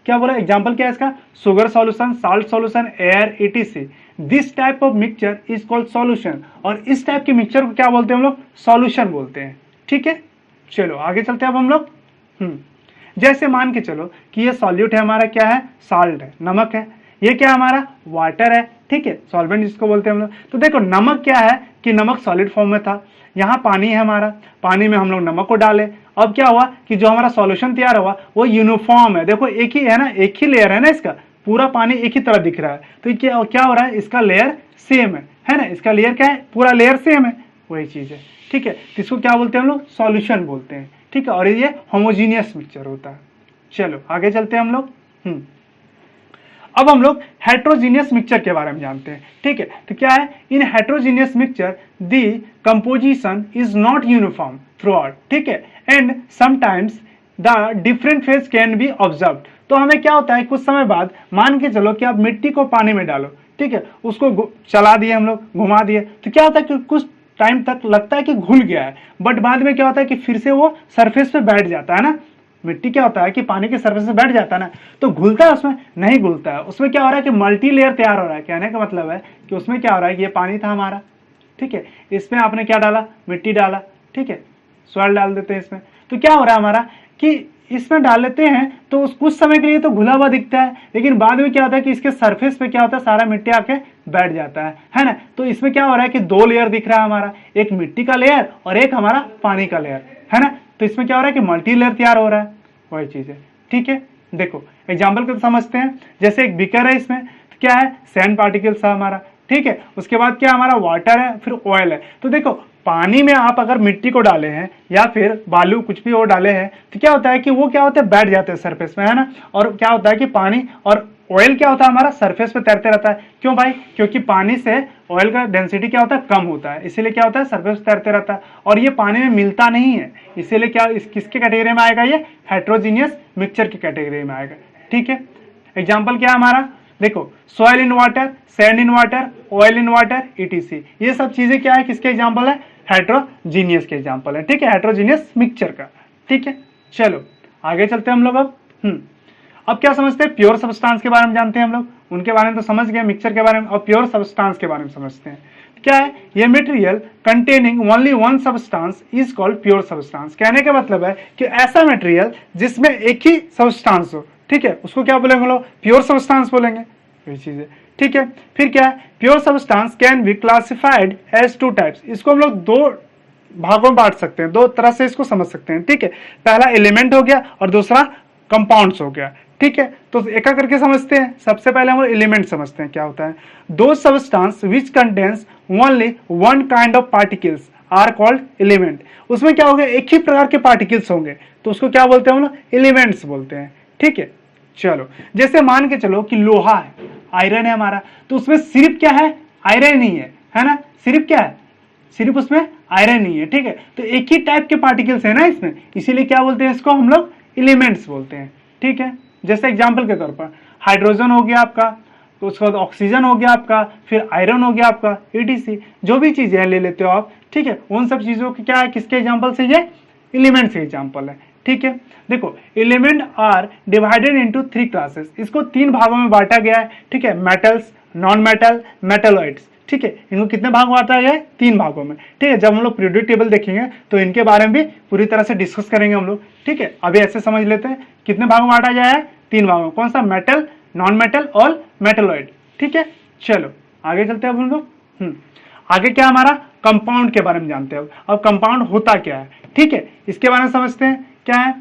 क्या बोला, एग्जांपल क्या है इसका, sugar solution, salt solution, air, etc, this type of mixture is called solution, और इस टाइप के मिक्सचर को क्या बोलते हैं हम लोग, सॉल्यूशन बोलते हैं। ठीक है, चलो आगे चलते हैं अब हम लोग। जैसे मान के चलो कि ये सॉल्यूट है हमारा, क्या है, साल्ट है, नमक है, ये क्या हमारा वाटर है, ठीक है, सॉल्वेंट जिसको बोलते हैं हम लोग। तो देखो नमक क्या है कि नमक सॉलिड फॉर्म में था, यहाँ पानी है हमारा, पानी में हम लोग नमक को डाले, अब क्या हुआ कि जो हमारा सॉल्यूशन तैयार हुआ वो यूनिफॉर्म है, देखो एक ही है ना, एक ही लेयर है ना, इसका पूरा पानी एक ही तरह दिख रहा है, तो क्या हो रहा है, इसका लेयर सेम है ना, इसका लेयर क्या है, पूरा लेयर सेम है, वही चीज है। ठीक है, इसको क्या बोलते हैं हम लोग, सॉल्यूशन बोलते हैं। ठीक है, और ये होमोजीनियस मिक्सचर होता है। चलो आगे चलते हैं हम लोग। अब हम लोग हेट्रोजीनियस मिक्सचर के बारे में जानते हैं। ठीक है, तो क्या है, in heterogeneous mixture the composition is not uniform throughout, ठीक है, and sometimes the different phase can be observe. तो हमें क्या होता है, कुछ समय बाद मान के चलो कि आप मिट्टी को पानी में डालो, ठीक है, उसको चला दिए हम लोग, घुमा दिए, तो क्या होता है कि कुछ टाइम तक लगता है कि घुल गया है, बट बाद में क्या होता है कि फिर से वो सरफेस पे बैठ जाता है ना, मिट्टी क्या होता है कि पानी के सरफेस पे बैठ जाता है ना, तो घुलता है उसमें, नहीं घुलता है, उसमें क्या हो रहा है कि मल्टी लेयर तैयार हो रहा है। कहने का मतलब है कि उसमें क्या हो रहा है कि ये पानी था हमारा, ठीक है, इसमें आपने क्या डाला, मिट्टी डाला, ठीक है, सॉइल डाल देते हैं इसमें, तो क्या हो रहा है हमारा कि इसमें डाल लेते हैं तो कुछ समय के लिए तो घुला हुआ दिखता है, लेकिन बाद में क्या होता है कि इसके सरफेस पे क्या होता है, सारा मिट्टी आके बैठ जाता है ना। तो इसमें क्या हो रहा है कि दो लेयर दिख रहा है हमारा, एक मिट्टी का लेयर और एक हमारा पानी का लेयर, है ना। तो इसमें क्या हो रहा है कि मल्टी लेयर तैयार हो रहा है, वही चीज है। ठीक है, देखो एग्जाम्पल को समझते हैं। जैसे एक बीकर है, इसमें तो क्या है, सैंड पार्टिकल्स है हमारा, ठीक है, उसके बाद क्या हमारा वाटर है, फिर ऑयल है। तो देखो पानी में आप अगर मिट्टी को डाले हैं या फिर बालू कुछ भी और डाले हैं तो क्या होता है कि वो क्या होता है, बैठ जाते हैं सरफेस में, है ना। और क्या होता है कि पानी और ऑयल क्या होता है हमारा, सरफेस पे तैरते रहता है। क्यों भाई, क्योंकि पानी से ऑयल का डेंसिटी क्या होता है, कम होता है, इसीलिए क्या होता है, सरफेस पे तैरते रहता है, और ये पानी में मिलता नहीं है, इसीलिए क्या किसके कैटेगरी में आएगा, ये हेट्रोजीनियस मिक्सचर की कैटेगरी में आएगा। ठीक है, एग्जाम्पल क्या है हमारा, देखो soil in water, sand in water, oil in water, etc, ये सब चीजें क्या है, किसके एग्जाम्पल है, हेट्रोजीनियस के एग्जाम्पल है। ठीक है, हेट्रोजीनियस मिक्सचर का। ठीक है, चलो आगे चलते हैं हम लोग। अब क्या समझते हैं, प्योर सब्सटेंस के बारे में जानते हैं हम लोग, उनके बारे में तो समझ गए मिक्सचर के बारे में, और प्योर सब्सटेंस के बारे में समझते हैं। क्या है, ये material containing only one substance is called pure substance. कहने का मतलब है कि ऐसा मटेरियल जिसमें एक ही सब्सटेंस हो, ठीक है, उसको क्या बोलेंगे लोग, प्योर सब्सटेंस बोलेंगे, ये चीज है। ठीक है, फिर क्या है, pure substance can be classified as two types. इसको हम लोग दो भागों में बांट सकते हैं, दो तरह से इसको समझ सकते हैं। ठीक है, पहला एलिमेंट हो गया और दूसरा कंपाउंड्स हो गया। ठीक है, तो एक करके समझते हैं। सबसे पहले हम एलिमेंट समझते हैं क्या होता है। दो substance which contains only one kind of particles are called element. उसमें क्या होगा, एक ही प्रकार के पार्टिकल्स होंगे, तो उसको क्या बोलते हैं हम लोग, एलिमेंट्स बोलते हैं। ठीक है, चलो जैसे मान के चलो कि लोहा है, आयरन है हमारा, तो उसमें सिर्फ क्या है, आयरन ही है ना, सिर्फ क्या है, सिर्फ उसमें आयरन नहीं है। ठीक है, तो एक ही टाइप के पार्टिकल्स है ना इसमें, इसीलिए क्या बोलते हैं इसको हम लोग एलिमेंट्स बोलते हैं। ठीक है, जैसे एग्जांपल के तौर पर हाइड्रोजन हो गया आपका, तो उसके बाद ऑक्सीजन हो गया आपका, फिर आयरन हो गया आपका, ईटीसी, जो भी चीजें ले लेते हो आप। ठीक है, उन सब चीजों की क्या है, किसके एग्जांपल से, ये एलिमेंट से एग्जांपल है। ठीक है, देखो element are divided into three classes, इसको तीन भागों में बांटा गया है। ठीक है, मेटल्स, नॉन मेटल, मेटलॉइड्स। ठीक है, इनको कितने भाग बांटा गया है, तीन भागों में। ठीक है, जब हम लोग पीरियोडिक टेबल देखेंगे तो इनके बारे में भी पूरी तरह से डिस्कस करेंगे हम लोग। ठीक है, अभी ऐसे समझ लेते हैं कितने भाग में बांटा गया है, तीन भागों में। कौन सा, मेटल, नॉन मेटल और मेटलॉइड। ठीक है, चलो आगे चलते हैं हम लोग। आगे क्या हमारा, कंपाउंड के बारे में जानते हैं। अब कंपाउंड होता क्या है, ठीक है, इसके बारे में समझते हैं। क्या है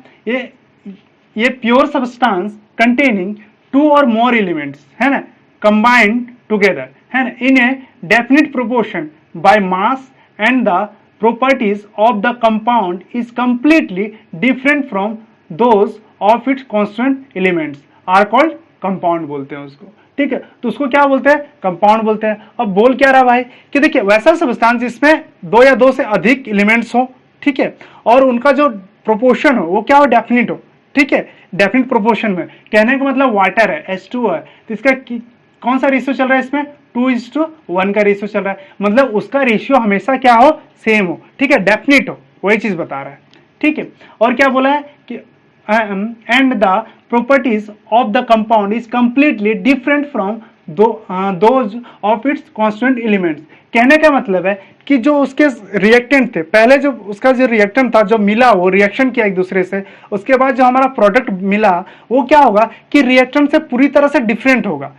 ये प्योर सब्सटेंस कंटेनिंग टू और मोर एलिमेंट्स, है ना, कंबाइंड टुगेदर, है ना, in a definite proportion by mass and the properties of the compound is completely different from those of its constituent elements are called compound बोलते हैं उसको, ठीक है। तो उसको क्या बोलते हैं, कंपाउंड बोलते हैं। अब बोल क्या रहा भाई कि देखिए वैसा सब्सटेंस जिसमें दो या दो से अधिक एलिमेंट्स हो, ठीक है, और उनका जो प्रोपोर्शन हो वो क्या हो, डेफिनिट हो, ठीक है, डेफिनिट प्रोपोर्शन में। कहने का मतलब वाटर है, H2 है, तो इसका कौन सा रेशियो चल रहा है इसमें, 2:1 का रेशियो चल रहा है, मतलब उसका रेशियो हमेशा क्या हो, सेम हो, ठीक है, डेफिनिट हो, वही चीज बता रहा है, ठीक है। और क्या बोला है कि and the properties of the compound is completely different from those of its constant elements. कहने का मतलब है कि जो उसके रिएक्टेंट थे, पहले जो उसका जो रिएक्टेंट था, जो मिला वो रिएक्शन किया एक दूसरे से, उसके बाद जो हमारा प्रोडक्ट मिला वो क्या होगा कि रिएक्टेंट से पूरी तरह से डिफरेंट होगा।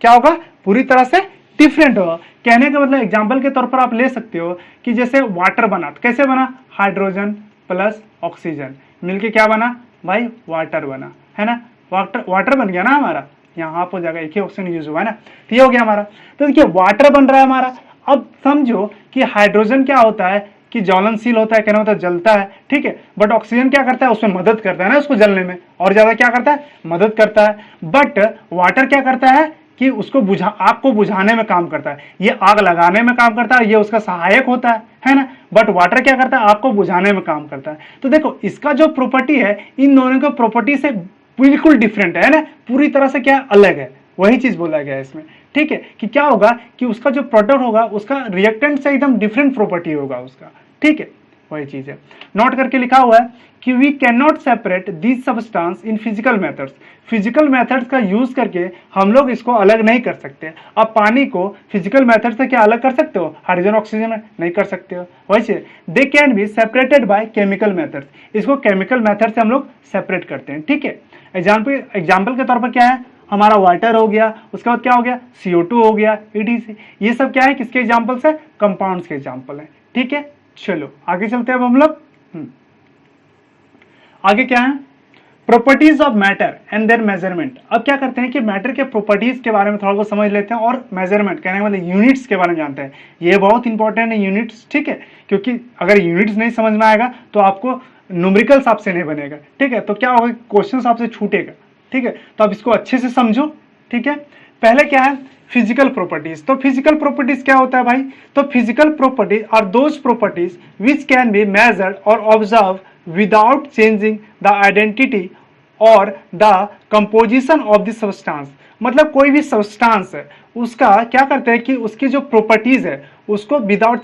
क्या होगा, पूरी तरह से डिफरेंट होगा। कहने का मतलब एग्जांपल के तौर पर आप ले सकते हो कि जैसे वाटर बना, तो कैसे बना, हाइड्रोजन प्लस ऑक्सीजन मिलके क्या बना भाई, वाटर बना, है ना, वाटर बन गया ना हमारा, यहाँ आप हो जाएगा, एक ही ऑक्सीजन यूज हुआ है ना, तो ये हो गया हमारा। तो देखिए वाटर बन रहा है हमारा। अब समझो कि हाइड्रोजन क्या होता है कि ज्वलनशील होता है, कहना होता है जलता है, ठीक है, बट ऑक्सीजन क्या करता है, उसमें मदद करता है ना उसको जलने में, और ज्यादा क्या करता है, मदद करता है। बट वाटर क्या करता है कि उसको आग को बुझाने में काम करता है, ये आग लगाने में काम करता है, ये उसका सहायक होता है ना, बट वाटर क्या करता है, आग को बुझाने में काम करता है। तो देखो इसका जो प्रॉपर्टी है इन दोनों की प्रॉपर्टी से बिल्कुल डिफरेंट है ना, पूरी तरह से क्या अलग है, वही चीज बोला गया है इसमें, ठीक है, कि क्या होगा कि उसका जो प्रोडक्ट होगा उसका रिएक्टेंट से एकदम डिफरेंट प्रॉपर्टी होगा उसका, ठीक है, वही चीज है। नोट करके लिखा हुआ है कि we can not separate this substance in physical methods. Physical methods का यूज करके हम लोग इसको अलग नहीं कर सकते। अब पानी को फिजिकल मेथड से क्या अलग कर सकते हो, हाइड्रोजन ऑक्सीजन में नहीं कर सकते हो, वैसे they can be separated by chemical methods. इसको केमिकल मेथड से हम लोग सेपरेट करते हैं, ठीक है। एग्जाम्पल के तौर पर क्या है, हमारा वाटर हो गया, उसके बाद क्या हो गया, CO2 हो गया, ETC, ये सब क्या है, किसके एग्जाम्पल्स है, कंपाउंड्स के एग्जाम्पल है, ठीक है। चलो आगे चलते हैं अब हम लोग। आगे क्या है, properties of matter and there measurement. अब क्या करते हैं कि मैटर के प्रॉपर्टीज के बारे में थोड़ा बहुत समझ लेते हैं और मेजरमेंट कहने वाले यूनिट्स के बारे में जानते हैं। ये बहुत इंपॉर्टेंट है यूनिट्स, ठीक है, क्योंकि अगर यूनिट्स नहीं समझ में आएगा तो आपको न्यूमेरिकल्स आपसे नहीं बनेगा, ठीक है, तो क्या होगा, क्वेश्चंस आपसे छूटेगा, ठीक है। तो आप इसको अच्छे से समझो, ठीक है। पहले क्या है, फिजिकल प्रॉपर्टीज। तो फिजिकल प्रॉपर्टीज क्या होता है भाई, तो physical properties are those properties which can be measured or observe without changing the identity or the composition of the substance. मतलब कोई भी सब्सटेंस है उसका क्या करते हैं कि उसकी जो प्रॉपर्टीज है उसको बिना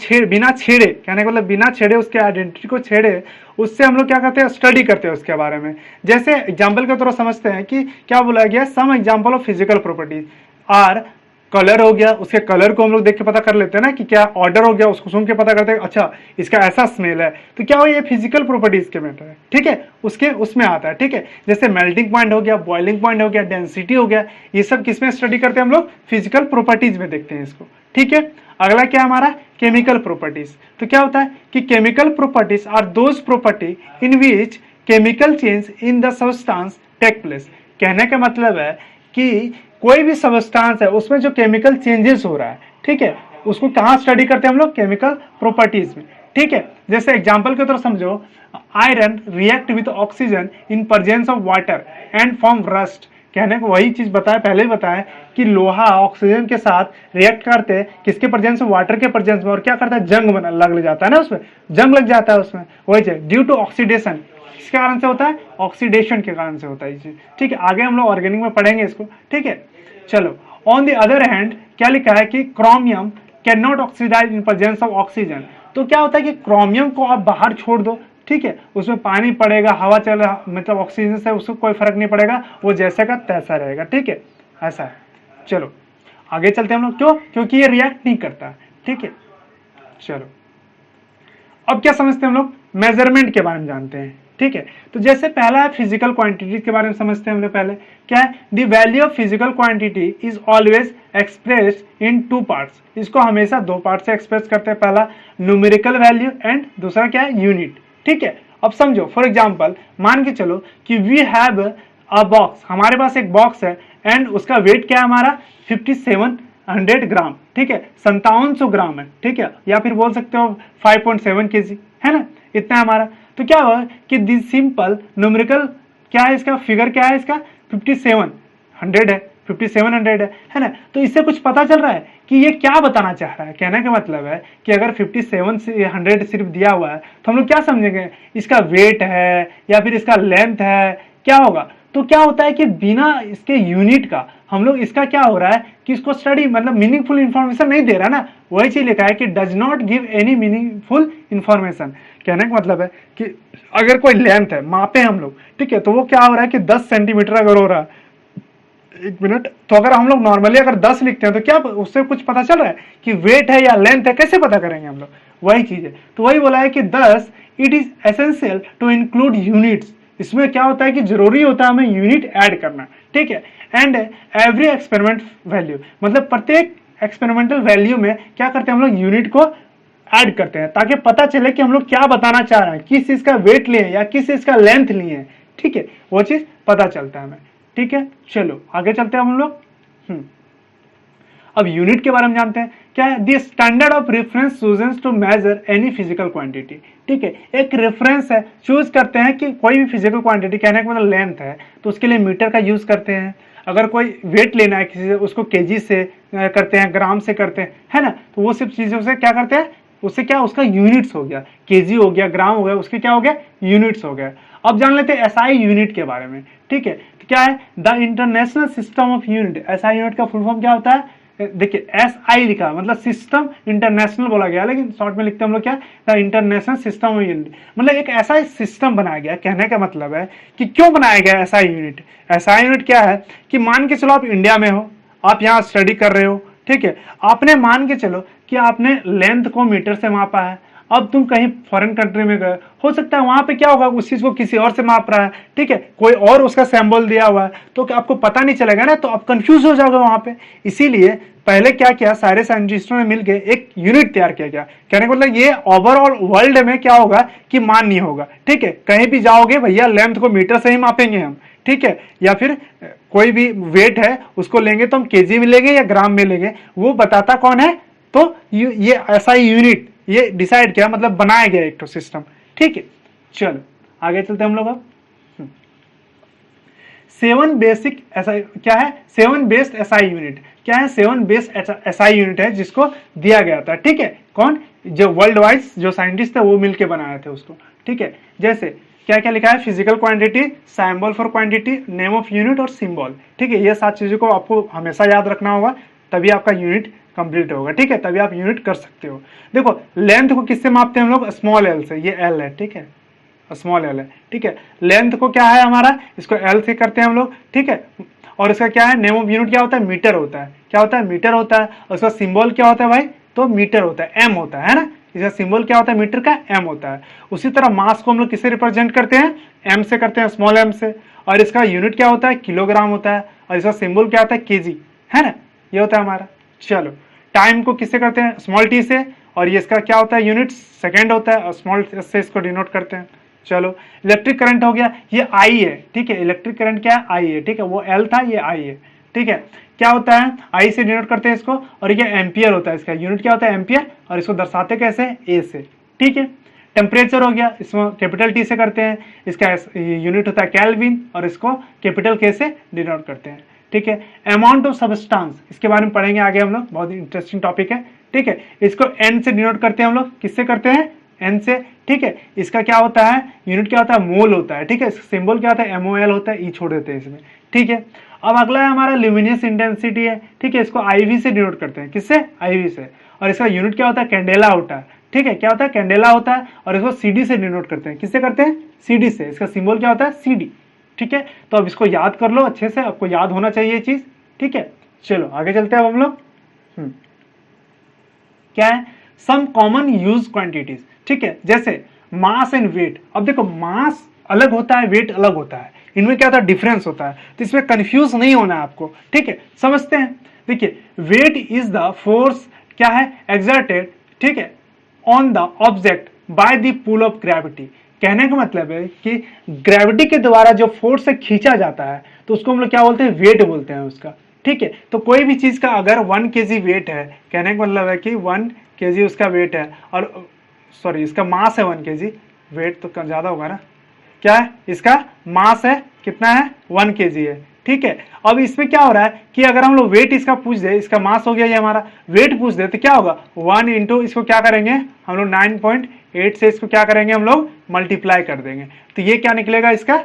छेड़े, कहने का मतलब बिना छेड़े, उसके आइडेंटिटी को छेड़े, उससे हम लोग क्या करते हैं, स्टडी करते हैं उसके बारे में। जैसे एग्जांपल के तौर समझते हैं कि क्या बोला गया, some example of physical properties are, colour हो गया, उसके कलर को हम लोग देख के पता कर लेते हैं ना कि क्या ऑर्डर हो गया, उसको सुन के पता करते हैं अच्छा इसका ऐसा स्मेल है, तो क्या हो, ये फिजिकल प्रॉपर्टीज के मैटर है, ठीक है, उसके उसमें आता है, ठीक है। जैसे मेल्टिंग पॉइंट हो गया, बॉइलिंग पॉइंट हो गया, डेंसिटी हो गया, ये सब किसमें स्टडी करते हैं हम लोग, फिजिकल प्रॉपर्टीज में देखते हैं इसको, ठीक है। अगला क्या हमारा, केमिकल प्रॉपर्टीज। तो क्या होता है कि chemical properties are those property in which chemical change in the substance take place. कहने का मतलब है कि कोई भी सब्सटेंस है उसमें जो केमिकल चेंजेस हो रहा है, ठीक है, उसको कहाँ स्टडी करते हैं हम लोग, केमिकल प्रॉपर्टीज में, ठीक है। जैसे एग्जांपल के तौर समझो, iron react with oxygen in presence of water and form rust. कहने को वही चीज बताया, पहले ही बताया कि लोहा ऑक्सीजन के साथ रिएक्ट करते हैं, किसके प्रेजेंस में, वाटर के प्रेजेंस में, और क्या करता है, जंग लग जाता है ना, उसमें जंग लग जाता है उसमें, वही चीज ड्यू टू ऑक्सीडेशन। किसके कारण से होता है, ऑक्सीडेशन के कारण से होता है ये चीज, ठीक है। आगे हम लोग ऑर्गेनिक में पढ़ेंगे इसको, ठीक है। चलो ऑन द अदर हैंड क्या लिखा है कि chromium can not oxidise in presence of oxygen. तो क्या होता है कि क्रोमियम को आप बाहर छोड़ दो, ठीक है, उसमें पानी पड़ेगा, हवा चल रहा, मतलब ऑक्सीजन से उसको कोई फर्क नहीं पड़ेगा, वो जैसा का तैसा रहेगा, ठीक है, ऐसा है। चलो आगे चलते हैं हम लोग, क्यों, क्योंकि ये रिएक्ट नहीं करता, ठीक है। चलो अब क्या समझते हैं हम लोग, मेजरमेंट के बारे में जानते हैं, ठीक है। तो जैसे पहला है फिजिकल क्वांटिटी के बारे में समझते हैं हम लोग पहले, क्या है, the value of physical quantity is always expressed in two parts. इसको हमेशा दो पार्ट से एक्सप्रेस करते हैं, पहला न्यूमेरिकल वैल्यू एंड दूसरा क्या है, यूनिट, ठीक है। अब समझो फॉर एग्जांपल मान के चलो कि वी हैव अ बॉक्स, हमारे पास एक बॉक्स है एंड उसका वेट क्या है हमारा 57 100 ग्राम, ठीक है, 5700 ग्राम है, ठीक है, या फिर बोल सकते हो 5.7 kg, है ना, इतना हमारा। तो क्या हुआ कि दिस सिंपल न्यूमेरिकल क्या है, इसका फिगर क्या है, इसका 5700 है, 5700 है ना। तो इससे कुछ पता चल रहा है कि ये क्या बताना चाह रहा है। कहने का मतलब है कि अगर 5700 सिर्फ दिया हुआ है तो हम लोग क्या समझेंगे, इसका वेट है या फिर इसका लेंथ है, क्या होगा। तो क्या होता है कि बिना इसके यूनिट का हम लोग इसका क्या हो रहा है कि इसको स्टडी मतलब मीनिंगफुल इंफॉर्मेशन नहीं दे रहा ना। वही चीज लिखा है कि does not give any meaningful information. कहने का मतलब है कि अगर कोई लेंथ है मापे हम लोग, ठीक है, तो वो क्या हो रहा है कि 10 सेंटीमीटर अगर हो रहा है, एक मिनट, तो अगर हम लोग नॉर्मली अगर 10 लिखते हैं तो क्या उससे कुछ पता चल रहा है कि वेट है या लेंथ है, कैसे पता करेंगे हम लोग। वही चीज है, तो वही बोला है कि 10 it is essential to include units. इसमें क्या होता है कि जरूरी होता है हमें यूनिट ऐड करना, ठीक है। एंड एवरी एक्सपेरिमेंट वैल्यू, मतलब प्रत्येक एक्सपेरिमेंटल वैल्यू में क्या करते हैं हम लोग, यूनिट को ऐड करते हैं ताकि पता चले कि हम लोग क्या बताना चाह रहे हैं, किस चीज का वेट लिए या किस चीज का लेंथ लिए, ठीक है, वो चीज पता चलता है हमें, ठीक है। चलो आगे चलते हैं हम लोग। अब यूनिट के बारे में जानते हैं। क्या है, the standard of reference chosen to measure any physical quantity, ठीक है, एक रेफरेंस है, चूज करते हैं कि कोई भी फिजिकल क्वांटिटी, कहने का मतलब लेंथ है तो उसके लिए मीटर का यूज करते हैं। अगर कोई वेट लेना है किसी से, उसको केजी से करते हैं, ग्राम से करते हैं, है ना। तो वो सब चीजों से क्या करते हैं, उससे क्या उसका यूनिट्स हो गया, केजी हो गया, ग्राम हो गया, उसके क्या हो गया, यूनिट्स हो गया। अब जान लेते हैं एसआई यूनिट के बारे में, ठीक है। तो क्या है, the international system of unit. SI unit का फुल फॉर्म क्या होता है, देखिए एस आई लिखा मतलब सिस्टम इंटरनेशनल बोला गया, लेकिन शॉर्ट में लिखते हैं हम लोग क्या, the international system of unit, मतलब एक ऐसा सिस्टम बनाया गया। कहने का मतलब है कि क्यों बनाया गया ऐसा यूनिट। ऐसा यूनिट क्या है कि मान के चलो आप इंडिया में हो, आप यहाँ स्टडी कर रहे हो, ठीक है, आपने मान के चलो कि आपने लेंथ को मीटर से मापा है। अब तुम कहीं फॉरेन कंट्री में गए, हो सकता है वहां पे क्या होगा, उस चीज को किसी और से माप रहा है, ठीक है, कोई और उसका सैंबल दिया हुआ है, तो आपको पता नहीं चलेगा ना, तो आप कंफ्यूज हो जाओगे वहां पे। इसीलिए पहले क्या किया, सारे साइंटिस्टों ने मिलकर एक यूनिट तैयार किया गया। कहने का मतलब ये ओवरऑल वर्ल्ड में क्या होगा कि मान नहीं होगा, ठीक है, कहीं भी जाओगे भैया लेंथ को मीटर से ही मापेंगे हम, ठीक है, या फिर कोई भी वेट है उसको लेंगे तो हम केजी में लेंगे या ग्राम में लेंगे, वो बताता कौन है, तो ये ऐसा यूनिट ये डिसाइड किया, मतलब बनाया गया एक तो सिस्टम, ठीक है। चलो आगे चलते हम लोग। अब 7 बेसिक ऐसा क्या है, 7 बेस्ड एसआई यूनिट क्या है, 7 बेस्ड एसआई यूनिट है जिसको दिया गया था, ठीक है, कौन, जो वर्ल्ड वाइज जो साइंटिस्ट थे वो मिलके बनाए थे उसको, ठीक है। जैसे क्या क्या लिखा है, physical quantity, symbol for quantity, name of unit और सिंबल, ठीक है। ये 7 चीजों को आपको हमेशा याद रखना होगा, तभी आपका यूनिट कंप्लीट होगा, ठीक है, तभी आप यूनिट कर सकते हो। देखो लेंथ को किससे मापते हैं हम लोग, स्मॉल एल से, ये एल है, ठीक है, स्मॉल एल है, ठीक है। लेंथ को क्या है हमारा, इसको एल से करते हैं हम लोग, ठीक है। और इसका क्या है, नेम ऑफ यूनिट क्या होता है, मीटर होता है, क्या होता है, मीटर होता है। और इसका सिंबल क्या होता है भाई, तो मीटर होता है, एम होता है ना, इसका सिंबल क्या होता है, मीटर का एम होता है। उसी तरह मास को हम लोग किससे रिप्रेजेंट करते हैं, एम से करते हैं, स्मॉल एम से। और इसका यूनिट क्या होता है, किलोग्राम होता है। और इसका सिंबल क्या होता है, केजी, है ना, ये होता है हमारा। चलो टाइम को किससे करते हैं, स्मॉल टी से, और ये इसका क्या होता है, यूनिट सेकेंड होता है, और स्मॉल से इसको डिनोट करते हैं। चलो इलेक्ट्रिक करंट हो गया, ये आई है, ठीक है, इलेक्ट्रिक करंट क्या है, आई है, ठीक है, वो एल था, ये आई है, ठीक है। क्या होता है, आई से डिनोट करते हैं इसको, और ये एम्पियर होता है, इसका यूनिट क्या होता है, एम्पियर, और इसको दर्शाते कैसे, ए से, ठीक है। टेम्परेचर हो गया, इसमें कैपिटल टी से करते हैं, इसका यूनिट होता है केल्विन, और इसको कैपिटल के से डिनोट करते हैं, ठीक है। अमाउंट ऑफ सबस्टांस, इसके बारे में पढ़ेंगे आगे हम लोग, बहुत इंटरेस्टिंग टॉपिक है, ठीक है। इसको एन से डिनोट करते हैं हम लोग, किससे करते हैं, एन से, ठीक है। इसका क्या होता है, यूनिट क्या होता है, मोल होता है, ठीक है। सिंबल क्या होता है, एमओएल होता है, ई छोड़ देते हैं इसमें, ठीक है। अब अगला है हमारा ल्यूमिनस इंटेंसिटी है, ठीक है, इसको आईवी से डिनोट करते हैं, किससे, आईवी से। और इसका यूनिट क्या होता है, कैंडेला होता है, ठीक है, क्या होता है, कैंडेला होता है। और इसको सीडी से डिनोट करते हैं, किससे करते हैं, सीडी से, इसका सिंबल क्या होता है, सीडी, ठीक है। तो अब इसको याद कर लो अच्छे से, आपको याद होना चाहिए ये चीज, ठीक है। चलो आगे चलते हैं अब हम लोग। क्या है, सम कॉमन यूज क्वांटिटीज, ठीक है, जैसे मास एंड वेट। अब देखो मास अलग होता है, वेट अलग होता है, इनमें क्या होता है, डिफरेंस होता है, तो इसमें कंफ्यूज नहीं होना है आपको, ठीक है। समझते हैं, देखिए वेट इज द फोर्स क्या है, एक्सर्टेड, ठीक है, on the object by the pull of gravity. कहने का मतलब है कि ग्रेविटी के द्वारा जो फोर्स से खींचा जाता है तो उसको हम लोग क्या बोलते हैं, वेट बोलते हैं उसका, ठीक है। तो कोई भी चीज का अगर 1 kg वेट है, कहने का मतलब है कि 1 kg उसका वेट है, और सॉरी इसका मास है 1 kg, वेट तो ज्यादा होगा ना, क्या है इसका मास है, कितना है 1 kg है, ठीक है। अब इसमें क्या हो रहा है कि अगर हम लोग वेट इसका पूछ दे, इसका मास हो गया ये हमारा, वेट पूछ दे तो क्या होगा 1 इंटू इसको क्या करेंगे हम लोग 9.8 से इसको क्या करेंगे हम लोग मल्टीप्लाई कर देंगे, तो ये क्या निकलेगा इसका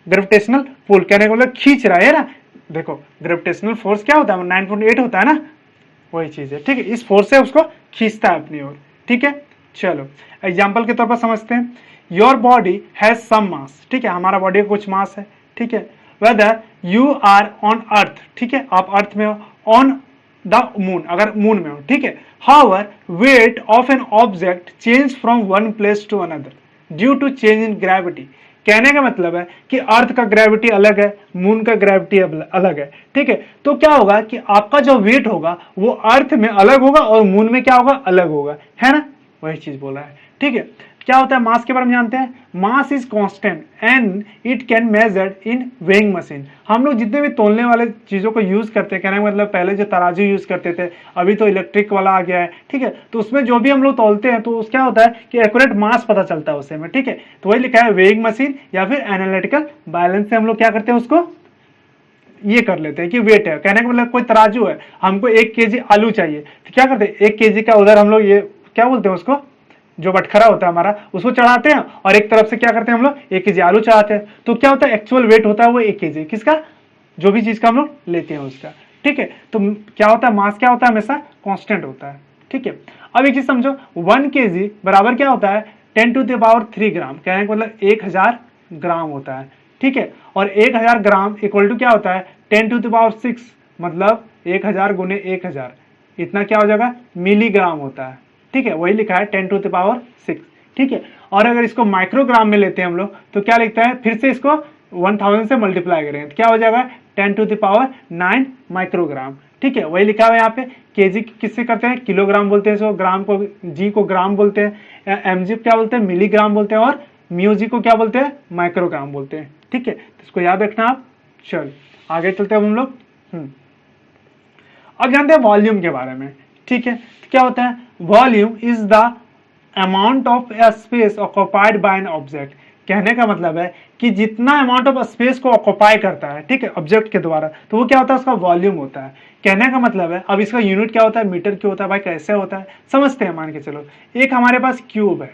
ग्रेविटेशनल पुल, कहने का मतलब खींच रहा है ना। देखो ग्रेविटेशनल फोर्स क्या होता है 9.8 होता है ना, वही चीज है, ठीक है। इस फोर्स से उसको खींचता है अपनी ओर, ठीक है। चलो एग्जाम्पल के तौर पर समझते हैं, योर बॉडी हैज सम मास, ठीक है, हमारा बॉडी का कुछ मास है, ठीक है। Whether you are on earth, ठीक है, आप अर्थ में हो, ऑन द मून, अगर मून में हो, ठीक है। However weight of an object change from one place to another due to change in gravity, कहने का मतलब है कि अर्थ का ग्रेविटी अलग है, मून का ग्रेविटी अलग है, ठीक है। तो क्या होगा कि आपका जो वेट होगा वो अर्थ में अलग होगा और मून में क्या होगा अलग होगा, है ना, वही चीज बोला है, ठीक है। क्या होता है मास के बारे में जानते हैं, mass is constant and it can measured in weighing machine. हम लोग जितने भी तोलने वाले चीजों को यूज करते हैं, कहने का मतलब पहले जो तराजू यूज करते थे, अभी तो इलेक्ट्रिक वाला आ गया है, ठीक है। तो उसमें जो भी हम लोग तोलते हैं तो क्या होता है कि एक्यूरेट मास पता चलता है उससे में, ठीक है। तो वही लिखा है वेइंग मशीन या फिर एनालिटिकल बैलेंस से हम लोग क्या करते हैं उसको ये कर लेते हैं कि वेट है, कहने का मतलब कोई तराजू है, हमको 1 kg आलू चाहिए, तो क्या करते हैं 1 kg का उधर हम लोग ये क्या बोलते हैं उसको जो बटखरा होता है हमारा, उसको चढ़ाते हैं और एक तरफ से क्या करते हैं हम लोग 1 kg आलू चढ़ाते हैं, तो क्या होता है एक्चुअल वेट होता है वो 1 kg किसका, जो भी चीज का हम लोग लेते हैं उसका, ठीक है। तो क्या होता है मास क्या होता है हमेशा कांस्टेंट होता है, ठीक है। अब एक चीज समझो 1 kg बराबर क्या होता है 10⁻³ ग्राम, कहने का मतलब 1000 ग्राम होता है, ठीक है। और 1000 ग्राम इक्वल टू क्या होता है 10⁻6, मतलब 1000 गुने 1000, इतना क्या हो जाएगा मिलीग्राम होता है, ठीक है। वही लिखा है 10⁻6, ठीक है। और अगर इसको माइक्रोग्राम में लेते हैं हम लोग तो क्या लिखता है, फिर से इसको 1000 से मल्टीप्लाई करेंगे तो क्या हो जाएगा 10⁹ माइक्रोग्राम, ठीक है। वही लिखा हुआ है यहाँ पे, केजी किससे करते हैं किलोग्राम बोलते हैं इसको, ग्राम को जी को ग्राम बोलते हैं, एमजी क्या बोलते हैं मिलीग्राम बोलते हैं, और म्यूजी को क्या बोलते हैं माइक्रोग्राम बोलते हैं, ठीक है। तो इसको याद रखना आप। चल आगे चलते हैं हम लोग। अब जानते हैं वॉल्यूम के बारे में, ठीक है। तो क्या होता है volume is the amount of space occupied by an object, कहने का मतलब है कि जितना अमाउंट ऑफ स्पेस को ऑक्युपाई करता है, ठीक है, ऑब्जेक्ट के द्वारा, तो वो क्या होता है उसका वॉल्यूम होता है, कहने का मतलब है। अब इसका यूनिट क्या होता है मीटर क्यों होता है भाई, कैसे होता है समझते हैं। मान के चलो एक हमारे पास क्यूब है,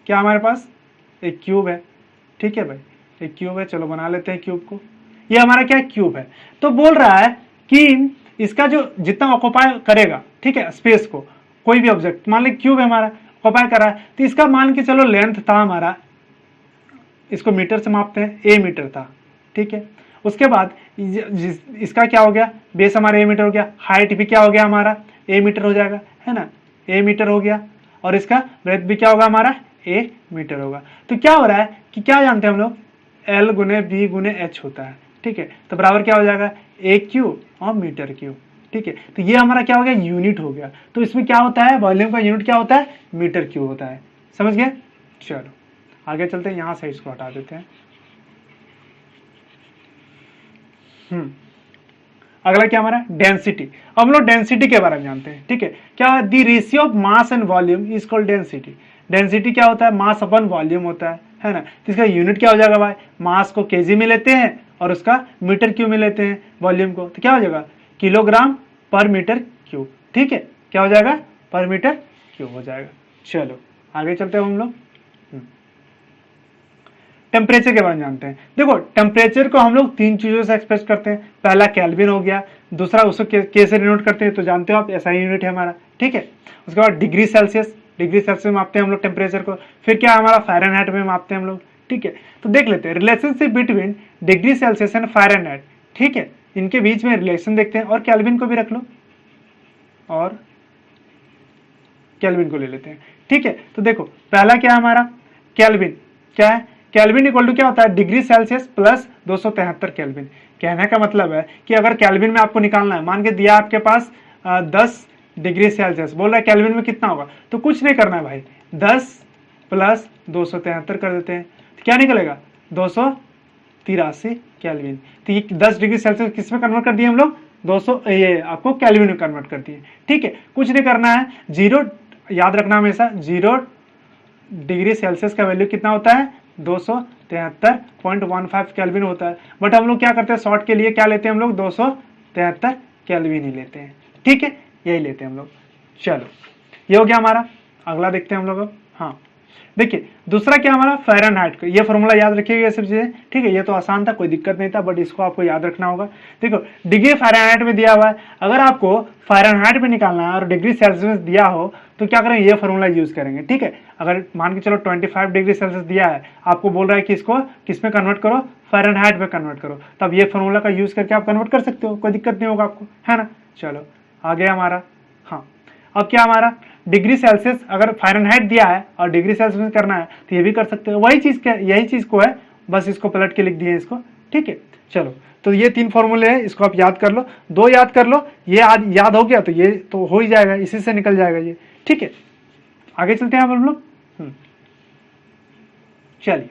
क्या हमारे पास एक क्यूब है, ठीक है भाई, एक क्यूब है, चलो बना लेते हैं क्यूब को, ये हमारा क्या क्यूब है। तो बोल रहा है कि इसका जो जितना ऑक्युपाई करेगा, ठीक है, स्पेस को, कोई भी ऑब्जेक्ट मान ली क्यूब है हमारा ऑक्युपाई कर रहा है, तो इसका मान के चलो लेंथ था हमारा, इसको मीटर से मापते हैं, ए मीटर था, ठीक है। उसके बाद इसका क्या हो गया बेस हमारा ए मीटर हो गया, हाइट भी क्या हो गया हमारा ए मीटर हो जाएगा, है ना, ए मीटर हो गया, और इसका ब्रेथ भी क्या होगा हमारा ए मीटर होगा। तो क्या हो रहा है कि क्या जानते हैं हम लोग एल गुने बी गुने एच होता है, ठीक है। तो बराबर क्या हो जाएगा ए क्यूब और मीटर क्यूब, ठीक है। तो ये हमारा क्या हो गया यूनिट हो गया। तो इसमें क्या होता है वॉल्यूम का यूनिट क्या होता है मीटर क्यूब होता है, समझ गए। चलो आगे चलते हैं, यहां से इसको हटा देते हैं। अगला क्या हमारा डेंसिटी। हम लोग डेंसिटी के बारे में जानते हैं, ठीक है। क्या the ratio of mass and volume is called density. Density क्या होता है मास अपन वॉल्यूम होता है ना। तो इसका यूनिट क्या हो जाएगा भाई, मास को केजी में लेते हैं और उसका मीटर क्यूब में लेते हैं वॉल्यूम को, तो क्या हो जाएगा किलोग्राम पर मीटर क्यूब, ठीक है। क्या हो जाएगा पर मीटर क्यूब हो जाएगा। चलो आगे चलते हैं हम लोग। टेम्परेचर के बारे में जानते हैं। देखो टेम्परेचर को हम लोग 3 चीजों से एक्सप्रेस करते हैं, पहला केल्विन हो गया, दूसरा उसको के से डिनोट करते हैं, तो जानते हो आप ऐसा ही यूनिट है हमारा, ठीक है। उसके बाद डिग्री सेल्सियस, डिग्री सेल्सियस में मापते हैं हम लोग टेम्परेचर को। फिर क्या हमारा फ़ारेनहाइट में मापते हैं हम लोग, ठीक है। तो देख लेते हैं relationship between degree Celsius and Fahrenheit, ठीक है, इनके बीच में रिलेशन देखते हैं। और केल्विन को भी रख लो और केल्विन को ले लेते हैं, ठीक है। तो देखो पहला क्या है हमारा केल्विन, क्या है केल्विन इक्वल टू क्या होता है डिग्री सेल्सियस प्लस 273 केल्विन। कहने का मतलब है कि अगर केल्विन में आपको निकालना है, मान के दिया आपके पास 10 डिग्री सेल्सियस, बोल रहा है केल्विन में कितना होगा, तो कुछ नहीं करना है भाई, 10 प्लस 273 कर देते हैं, तो क्या निकलेगा 283 केल्विन। तो ये 10 डिग्री सेल्सियस किस में कन्वर्ट कर दिए हम लोग, 200, ये आपको केल्विन में कन्वर्ट कर दिए। ठीक है, कुछ नहीं करना है, 0 याद रखना हमेशा, 0 डिग्री सेल्सियस का वैल्यू कितना होता है, 273.15 केल्विन होता है। बट हम लोग क्या करते हैं, शॉर्ट के लिए क्या लेते हैं हम लोग, 273 केल्विन ही लेते हैं। ठीक है, यही लेते हैं हम लोग। चलो ये हो गया हमारा। अगला देखते हैं हम लोग। हाँ देखिए, दूसरा क्या हमारा फ़ारेनहाइट का, ये फॉर्मूला याद रखिएगा ये सब चीजें। ठीक है, ये तो आसान था, कोई दिक्कत नहीं था, बट इसको आपको याद रखना होगा। देखो डिग्री फ़ारेनहाइट में दिया हुआ है, अगर आपको फ़ारेनहाइट में निकालना है और डिग्री सेल्सियस दिया हो तो क्या करेंगे, ये फॉर्मूला यूज करेंगे। ठीक है, अगर मान के चलो 25 डिग्री सेल्सियस दिया है, आपको बोल रहा है कि इसको किस में कन्वर्ट करो, फ़ारेनहाइट में कन्वर्ट करो, तब ये फॉर्मूला का यूज करके आप कन्वर्ट कर सकते हो, कोई दिक्कत नहीं होगा आपको, है ना। चलो आगे हमारा, हाँ अब क्या हमारा डिग्री सेल्सियस, अगर फ़ारेनहाइट दिया है और डिग्री सेल्सियस में करना है तो ये भी कर सकते हो, वही चीज, यही चीज को है, बस इसको पलट के लिख दिए इसको। ठीक है, चलो तो ये 3 फॉर्मूले हैं, इसको आप याद कर लो, 2 याद कर लो, ये याद हो गया तो ये तो हो ही जाएगा, इसी से निकल जाएगा ये। ठीक है, आगे चलते हैं हम लोग। चलिए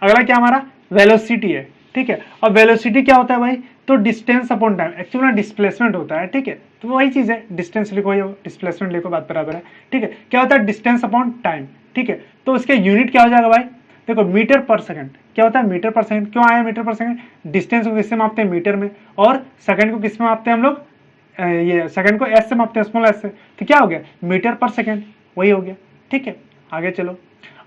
अगला क्या हमारा वेलोसिटी है। ठीक है, अब वेलोसिटी क्या होता है भाई, तो distance upon time, actually displacement होता है। ठीक है, तो वही चीज है, डिस्टेंस लिखो या डिस्प्लेसमेंट लिखो, बात बराबर है। ठीक है, क्या होता है डिस्टेंस अपॉन टाइम। ठीक है, तो इसके यूनिट क्या हो जाएगा भाई, देखो मीटर पर सेकंड, क्या होता है मीटर पर सेकंड, क्यों आया मीटर पर सेकंड, डिस्टेंस को किससे मापते हैं, मीटर में, और सेकंड को किसमें मापते हैं हम लोग, ये सेकंड को एस से मापते हैं, स्मॉल एस से, तो क्या हो गया मीटर पर सेकंड, वही हो गया। ठीक है, आगे चलो,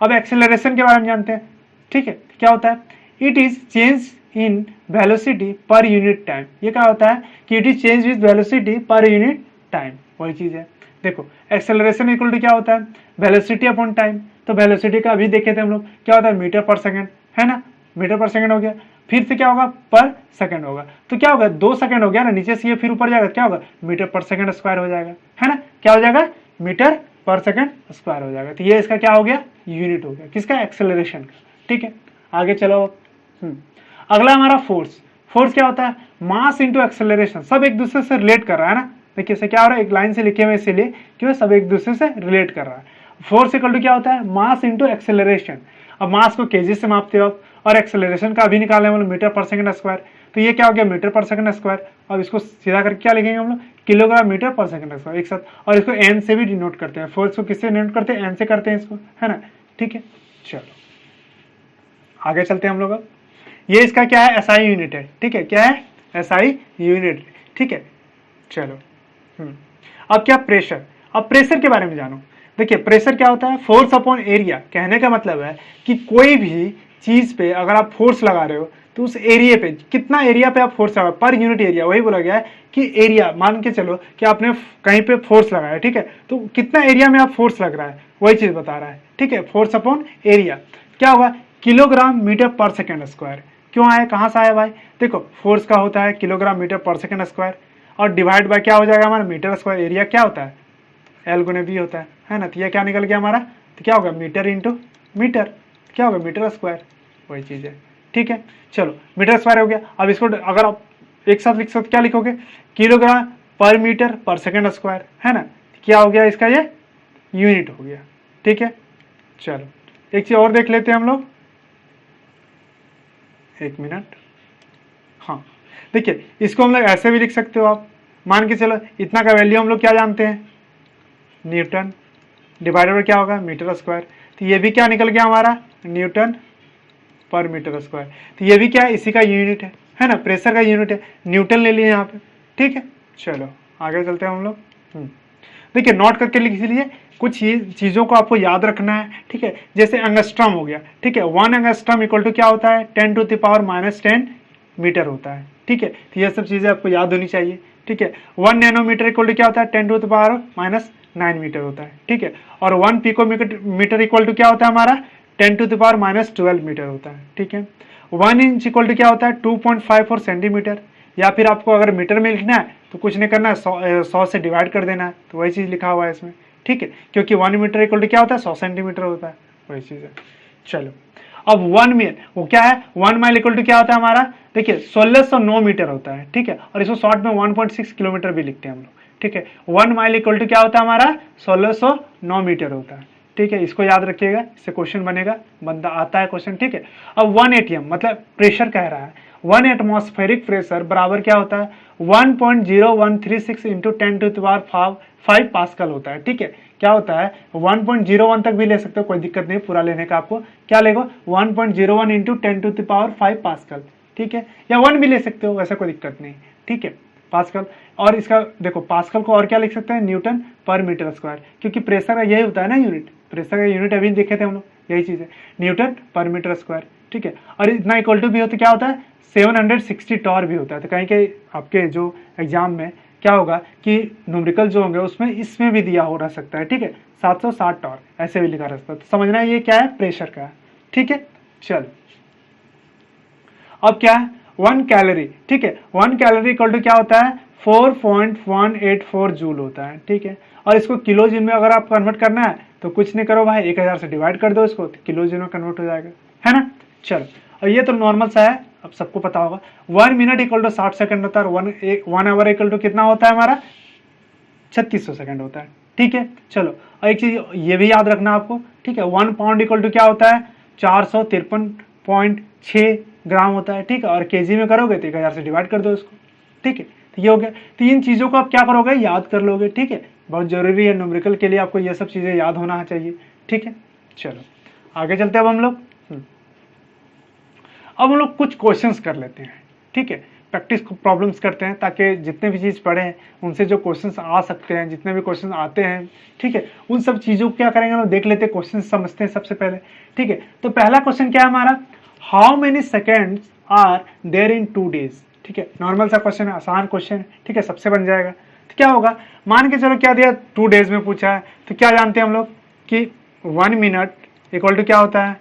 अब एक्सेलरेशन के बारे में जानते हैं। ठीक है, क्या होता है, it is change in velocity per unit time, ये क्या होता है कि it is change with velocity per unit time, वही चीज है। देखो एक्सेलरेशन इक्वल टू क्या होता है, वेलोसिटी अपॉन टाइम, तो वेलोसिटी का अभी देखे थे हम लोग, क्या होता है मीटर पर सेकंड, है ना, मीटर पर सेकंड हो गया, फिर से क्या होगा पर सेकंड होगा, तो क्या होगा 2 सेकंड हो गया ना, नीचे से ये फिर ऊपर जाएगा, क्या होगा मीटर पर सेकंड स्क्वायर हो जाएगा, है ना, क्या हो जाएगा मीटर पर सेकंड स्क्वायर हो जाएगा। तो ये इसका क्या हो गया, यूनिट हो गया, किसका, एक्सेलरेशन का। ठीक है, आगे चलो। अगला हमारा फोर्स। फोर्स क्या होता है, मास इंटू एक्सेलरेशन, सब एक दूसरे से रिलेट कर रहा है ना, देखिए इसे क्या हो रहा है, एक लाइन से लिखे हुए इसीलिए क्यों, सब एक दूसरे से रिलेट कर रहा है। फोर्स इक्वल टू क्या होता है, मास इंटू एक्सेलरेशन। अब मास को केजी से मापते हो आप, और एक्सेलरेशन का अभी निकाले हम लोग मीटर पर सेकंड स्क्वायर, तो ये क्या हो गया मीटर पर सेकंड स्क्वायर। अब इसको सीधा करके क्या लिखेंगे हम लोग, kilogram metre per second square एक साथ, और इसको एन से भी डिनोट करते हैं, फोर्स को किससे डिनोट करते हैं, एन से करते हैं इसको, है ना। ठीक है, चलो आगे चलते हैं हम लोग। अब ये इसका क्या है, एसआई यूनिट है। ठीक है, क्या है, एसआई यूनिट। ठीक है, चलो अब क्या प्रेशर, अब प्रेशर के बारे में जानो। देखिए प्रेशर क्या होता है, फोर्स अपॉन एरिया, कहने का मतलब है कि कोई भी चीज पे अगर आप फोर्स लगा रहे हो तो उस एरिया पे, कितना एरिया पे आप फोर्स लगा, पर यूनिट एरिया, वही बोला गया है कि एरिया, मान के चलो कि आपने कहीं पे फोर्स लगाया, ठीक है, तो कितना एरिया में आप फोर्स लग रहा है, वही चीज बता रहा है। ठीक है, फोर्स अपॉन एरिया क्या होगा, kilogram metre per second square. क्यों आया, कहां से आया भाई, देखो फोर्स का होता है kilogram metre per second square, और डिवाइड बाय क्या हो जाएगा हमारा मीटर स्क्वायर, एरिया क्या होता है एल गुने बी होता है ना, तो ये क्या निकल गया हमारा, तो क्या होगा मीटर इंटू मीटर, क्या होगा मीटर स्क्वायर, वही चीज है। ठीक है, चलो मीटर स्क्वायर हो गया। अब इसको अगर आप एक साथ लिख सकते क्या लिखोगे, किलोग्राम पर मीटर पर सेकेंड स्क्वायर, है ना, क्या हो गया इसका ये यूनिट हो गया। ठीक है, चलो एक चीज और देख लेते हैं हम लोग, एक मिनट। हाँ देखिए इसको हम लोग ऐसे भी लिख सकते हो आप, मान के चलो इतना का वैल्यू हम लोग क्या जानते हैं, न्यूटन, डिवाइडेड बाय क्या होगा मीटर स्क्वायर, तो ये भी क्या निकल गया हमारा न्यूटन पर मीटर स्क्वायर, तो ये भी क्या है इसी का यूनिट है ना, प्रेशर का यूनिट है, न्यूटन ले लिए यहाँ पे। ठीक है, चलो आगे चलते हैं हम लोग। देखिए नोट करके लिख लीजिए, कुछ चीजों को आपको याद रखना है। ठीक है, जैसे एंगस्ट्रॉम हो गया, ठीक है, 1 एंगस्ट्रॉम इक्वल टू क्या होता है, 10⁻⁻10 मीटर होता है। ठीक है, तो ये सब चीजें आपको याद होनी चाहिए। ठीक है, 1 नैनोमीटर इक्वल टू क्या होता है, 10⁻⁹ मीटर होता है। ठीक है, और 1 पिकोमीटर इक्वल टू क्या होता है हमारा, 10⁻12 मीटर होता है। ठीक है, 1 इंच इक्वल टू क्या होता है, 2.54 सेंटीमीटर, या फिर आपको अगर मीटर में लिखना है तो कुछ नहीं करना है, 100 से डिवाइड कर देना है, तो वही चीज लिखा हुआ है इसमें। ठीक है, क्योंकि 1 मीटर इक्वल टू क्या होता है, 100 सेंटीमीटर होता है, वही चीज है। चलो अब 1 मील वो क्या है, 1 माइल इक्वल टू क्या होता है हमारा, देखिए 1609 मीटर होता है। ठीक है, और इसको शॉर्ट में 1.6 किलोमीटर भी लिखते हैं हम लोग। ठीक है, 1 माइल इक्वल टू क्या होता है हमारा, 1609 मीटर होता है। ठीक है, इसको याद रखिएगा, इससे क्वेश्चन बनेगा, बंदा आता है क्वेश्चन, ठीक है। अब 1 एटीएम मतलब प्रेशर कह रहा है, 1 एटमॉस्फेरिक प्रेशर बराबर क्या होता है 1.0136 इंटू 10⁵ पास्कल होता है, ठीक है। क्या होता है 1.01 तक भी ले सकते हो, कोई दिक्कत नहीं पूरा लेने का आपको, क्या लेगो 1.01 इंटू 10⁵ पास्कल, ठीक है, या 1 भी ले सकते हो, वैसे कोई दिक्कत नहीं, ठीक है, पास्कल। और इसका देखो पास्कल को और क्या लिख सकते हैं, न्यूटन पर मीटर स्क्वायर, क्योंकि प्रेशर का यही होता है ना यूनिट, प्रेशर का यूनिट अभी देखे थे हम लोग, यही चीज है, न्यूटन पर मीटर स्क्वायर, ठीक है। और इतना इक्वल टू भी होता क्या होता है 760 टॉर भी होता है। तो कहीं कहीं आपके जो एग्जाम में क्या होगा कि न्यूमेरिकल जो होंगे उसमें इसमें भी दिया हो रह सकता है, ठीक है, 760 टॉर ऐसे भी लिखा रह सकता है। तो समझना ये क्या है, प्रेशर का है, ठीक है। चलो अब क्या है 1 कैलोरी, ठीक है, 1 कैलोरी इक्वल टू क्या होता है 4.184 जूल होता है, ठीक है। और इसको किलो जूल में अगर आप कन्वर्ट करना है तो कुछ नहीं करो भाई, 1000 से डिवाइड कर दो इसको, तो किलो जूल में कन्वर्ट हो जाएगा, है ना। चलो और ये तो नॉर्मल सा है, अब सबको पता होगा 1 मिनट इक्वल टू 60 सेकंड होता है, और 1 आवर इक्वल टू कितना होता है हमारा 3600 सेकंड होता है, ठीक है। चलो और एक चीज ये भी याद रखना आपको, ठीक है, 1 पाउंड इक्वल टू क्या होता है 453.6 ग्राम होता है, ठीक है। और केजी में करोगे तो 1000 से डिवाइड कर दो इसको, ठीक है। तो ये हो गया, तो इन चीजों को आप क्या करोगे याद कर लोगे, ठीक है, बहुत जरूरी है न्यूमेरिकल के लिए, आपको ये सब चीजें याद होना चाहिए, ठीक है। चलो आगे चलते हैं अब हम लोग कुछ क्वेश्चंस कर लेते हैं, ठीक है, प्रैक्टिस प्रॉब्लम्स करते हैं, ताकि जितने भी चीज पढ़े हैं उनसे जो क्वेश्चंस आ सकते हैं, जितने भी क्वेश्चन आते हैं, ठीक है, उन सब चीजों को क्या करेंगे हम देख लेते हैं, क्वेश्चन समझते हैं सबसे पहले, ठीक है। तो पहला क्वेश्चन क्या है हमारा, how many seconds are there in 2 days, ठीक है, नॉर्मल सा क्वेश्चन है, आसान क्वेश्चन है, ठीक है, सबसे बन जाएगा। तो क्या होगा, मान के चलो क्या दिया 2 डेज में पूछा है, तो क्या जानते हैं हम लोग कि 1 मिनट इक्वल टू क्या होता है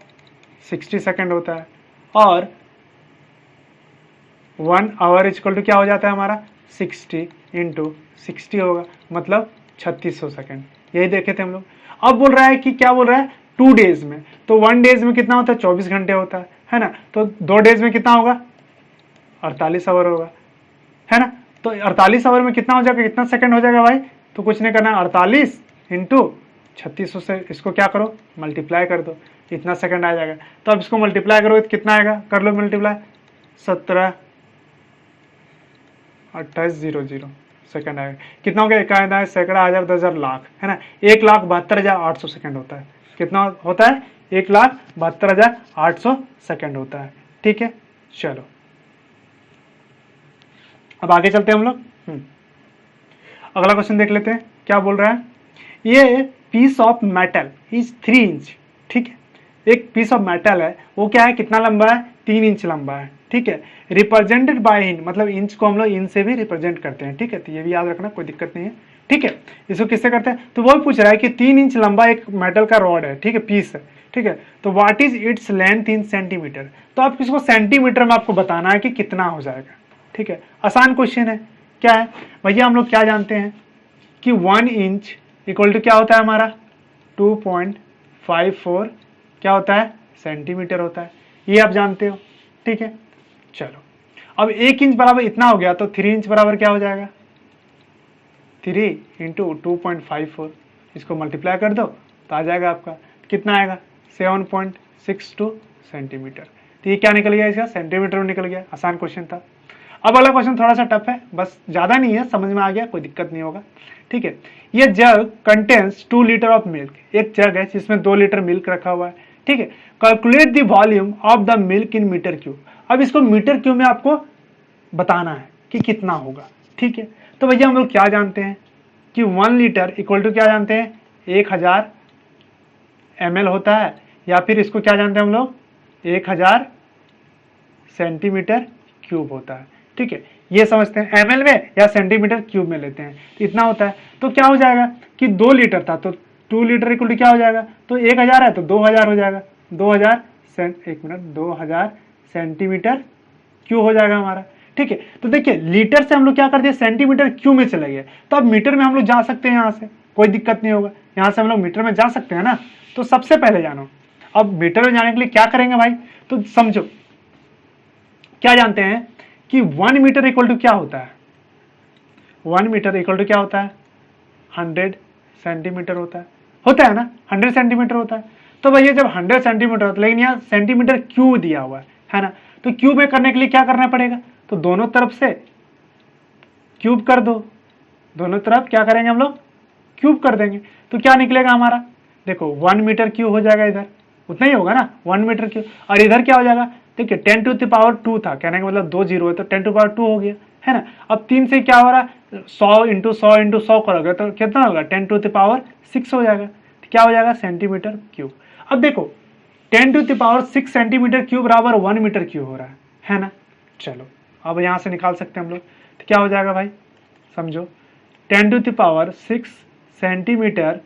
60 सेकेंड होता है, और 1 आवर इक्वल टू क्या हो जाता है हमारा 60 इंटू 60 होगा, मतलब 3600 सेकेंड, यही देखे थे हम लोग। अब बोल रहा है कि क्या बोल रहा है 2 डेज में, तो 1 डेज में कितना होता है 24 घंटे होता है ना, तो 2 डेज में कितना होगा 48 आवर होगा, है ना। तो 48 आवर में कितना हो जाएगा, कितना सेकंड हो जाएगा भाई, तो कुछ नहीं करना, 48 इंटू 3600 से इसको क्या करो मल्टीप्लाई कर दो, इतना सेकंड आ जाएगा। तो अब इसको मल्टीप्लाई करो तो कितना आएगा, कर लो मल्टीप्लाई, 172800 सेकंड आएगा, कितना हो गया, इकाई सैकड़ा हजार 10,000 लाख, है ना, 1,72,800 सेकंड होता है, कितना होता है 1,72,800 सेकंड होता है, ठीक है। चलो अब आगे चलते हैं हम लोग, अगला क्वेश्चन देख लेते हैं, क्या बोल रहा है, ये piece of metal is 3 inch, ठीक है, एक पीस ऑफ मेटल है, वो क्या है कितना लंबा है 3 इंच लंबा है, ठीक है, रिप्रेजेंटेड बाय इंच, मतलब इंच को हम लोग इंच से भी रिप्रेजेंट करते हैं, ठीक है, तो ये भी याद रखना कोई दिक्कत नहीं है, ठीक है। इसको किससे करते हैं, तो वो पूछ रहा है कि 3 इंच लंबा एक मेटल का रॉड है, ठीक है, पीस है, ठीक है, तो what is its length in centimetre, तो आप इसको सेंटीमीटर में आपको बताना है कि कितना हो जाएगा, ठीक है, आसान क्वेश्चन है। क्या है भैया, हम लोग क्या जानते हैं कि 1 इंच इक्वल टू क्या होता है हमारा 2.54 क्या होता है सेंटीमीटर होता है, ये आप जानते हो, ठीक है। चलो अब 1 इंच बराबर इतना हो गया, तो 3 इंच बराबर क्या हो जाएगा 3 इंटू 2.54, इसको मल्टीप्लाई कर दो तो आ जाएगा आपका कितना आएगा 7.62 सेंटीमीटर। तो ये क्या निकल गया, इसका सेंटीमीटर में निकल गया, आसान क्वेश्चन था। अब वाला क्वेश्चन थोड़ा सा टफ है, बस ज्यादा नहीं है, समझ में आ गया, कोई दिक्कत नहीं होगा, ठीक है। ये जग कंटेन्स 2 लीटर ऑफ मिल्क, एक जग है जिसमें 2 लीटर मिल्क रखा हुआ है, ठीक है। Calculate the volume of the milk in metre cube, अब इसको मीटर क्यूब में आपको बताना है कि कितना होगा, ठीक है। तो भैया हम लोग क्या जानते हैं कि 1 लीटर इक्वल टू क्या जानते हैं 1000 ml होता है, या फिर इसको क्या जानते हैं हम लोग 1000 सेंटीमीटर क्यूब होता है, ठीक है, ये समझते हैं ml में या सेंटीमीटर क्यूब में लेते हैं, इतना होता है। तो क्या हो जाएगा कि 2 लीटर था, तो 2 लीटर इक्वल टू क्या हो जाएगा, तो 1000 है तो 2000 हो जाएगा, 2000 2000 सेंटीमीटर क्यूब हो जाएगा हमारा, ठीक है। तो देखिए लीटर से हम लोग क्या कर दिए सेंटीमीटर क्यूब में चले गए, तो अब मीटर में हम लोग जा सकते हैं, यहाँ से कोई दिक्कत नहीं होगा, यहाँ से हम लोग मीटर में जा सकते हैं ना। तो सबसे पहले जानो, अब मीटर में जाने के लिए क्या करेंगे भाई, तो समझो क्या जानते हैं कि 1 मीटर इक्वल टू क्या होता है, 1 मीटर इक्वल टू क्या होता है 100 सेंटीमीटर होता है, होता है ना, 100 सेंटीमीटर होता है। तो भैया जब 100 सेंटीमीटर होता है, लेकिन यहाँ सेंटीमीटर क्यूब दिया हुआ है ना, तो क्यूब में करने के लिए क्या करना पड़ेगा, तो दोनों तरफ से क्यूब कर दो, दोनों तरफ क्या करेंगे हम लोग, क्यूब कर देंगे। तो क्या निकलेगा हमारा, देखो 1 मीटर क्यूब हो जाएगा, इधर उतना ही होगा ना 1 मीटर क्यूब, और इधर क्या हो जाएगा, देखिए 10 टू द पावर 2 था, कहने का मतलब 2 जीरो है तो 10 टू पावर 2 हो गया, है ना। अब 3 से क्या हो रहा है, 100 इंटू 100 इंटू 100 करोगे तो कितना होगा, 10 टू द पावर 6 हो जाएगा, तो क्या हो जाएगा, सेंटीमीटर क्यूब। अब देखो 10 to the power 6 centimetre cube बराबर 1 मीटर क्यूब हो रहा है ना। चलो अब यहाँ से निकाल सकते हैं हम लोग, तो क्या हो जाएगा भाई, समझो 10 to the power 6 centimetre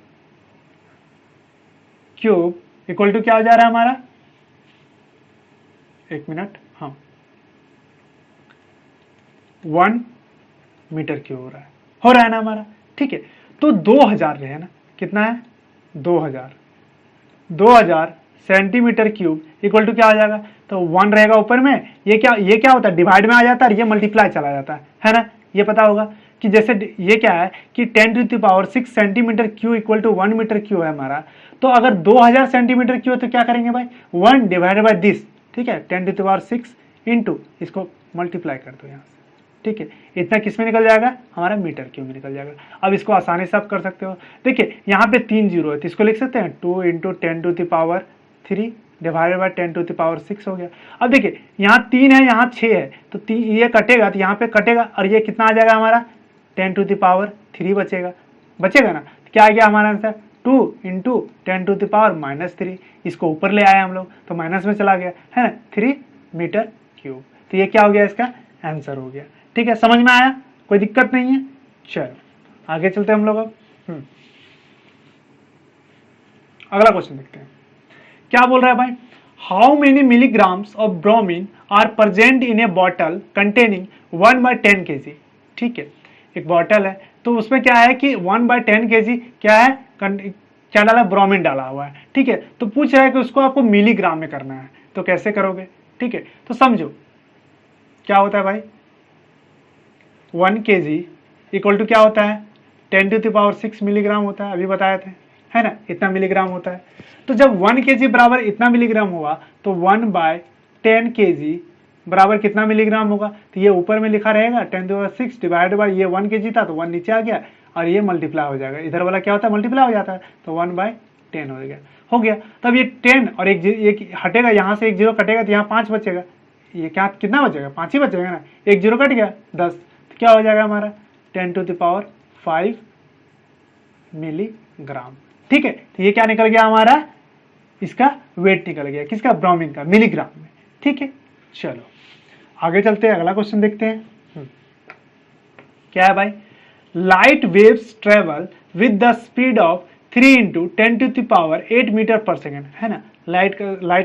cube equal to क्या हो जा रहा है हमारा, एक मिनट, हाँ 1 मीटर क्यूब हो रहा है ना हमारा, ठीक है। तो 2000 है ना, कितना है 2000 सेंटीमीटर क्यूब इक्वल टू क्या आ जाएगा, तो 1 रहेगा ऊपर में, ये क्या होता है, डिवाइड में आ जाता है और ये मल्टीप्लाई चला जाता है ना। ये पता होगा कि जैसे ये क्या है कि 10 to the power 6 centimetre cube equal to 1 metre cube है हमारा। तो अगर 2000 सेंटीमीटर क्यूब है तो क्या करेंगे भाई, 1 डिवाइडेड बाय दिस, ठीक है, 10 टू द पावर 6 इंटू इसको मल्टीप्लाई कर दो यहाँ से, ठीक है। इतना किस में निकल जाएगा, हमारा मीटर क्यूब में निकल जाएगा। अब इसको आसानी से आप कर सकते हो, देखिए यहाँ पे 3 जीरो है तो इसको लिख सकते हैं 2 into 10 to the power 3 divided by 10 to the power 6 हो गया। अब देखिए यहाँ 3 है, यहाँ 6 है, तो ये कटेगा तो यहाँ पे कटेगा और ये कितना आ जाएगा हमारा, 10 टू द पावर 3 बचेगा ना। तो क्या आ गया हमारा answer, 2 into 10 to the power -3, इसको ऊपर ले आए हम लोग तो माइनस में चला गया, है ना, 3 मीटर क्यूब। तो ये क्या हो गया, इसका आंसर हो गया, ठीक है। समझ में आया, कोई दिक्कत नहीं है। चलो आगे चलते हैं हम लोग। अब अगला क्वेश्चन देखते हैं, क्या बोल रहा है भाई, how many milligrams of bromine are present in a bottle containing 1/10 kg। ठीक है, एक बॉटल है तो उसमें क्या है कि 1/10 kg क्या है, क्या डाला, ब्रोमीन डाला हुआ है, ठीक है। तो पूछ रहा है कि उसको आपको मिलीग्राम में करना है, तो कैसे करोगे, ठीक है। तो समझो क्या होता है भाई, 1 kg इक्वल टू क्या होता है, 10 टू द पावर 6 मिलीग्राम होता है, अभी बताए थे, है ना, इतना मिलीग्राम होता है। तो जब 1 kg बराबर इतना मिलीग्राम हुआ तो 1/10 kg बराबर कितना मिलीग्राम होगा, तो ये ऊपर में लिखा रहेगा 10 to the power 6 divide by ये 1 kg था तो 1 नीचे आ गया और ये मल्टीप्लाई हो जाएगा, इधर वाला क्या होता है, मल्टीप्लाई हो जाता है, तो 1/10 हो गया। तब ये 10 और एक हटेगा, यहाँ से एक जीरो कटेगा तो यहाँ 5 बचेगा, ये क्या कितना बचेगा, 5 ही बचेगा ना, एक जीरो कट गया 10, तो क्या हो जाएगा हमारा 10 टू द पावर 5 मिलीग्राम, ठीक है। तो ये क्या निकल गया हमारा, इसका वेट निकल गया, किसका, ब्रोमीन का, मिलीग्राम में, ठीक है। चलो आगे चलते हैं, अगला क्वेश्चन देखते हैं। क्या है भाई, light waves travel with the speed of 3 into 10 to the power 8 metre per second, है ना। लाइट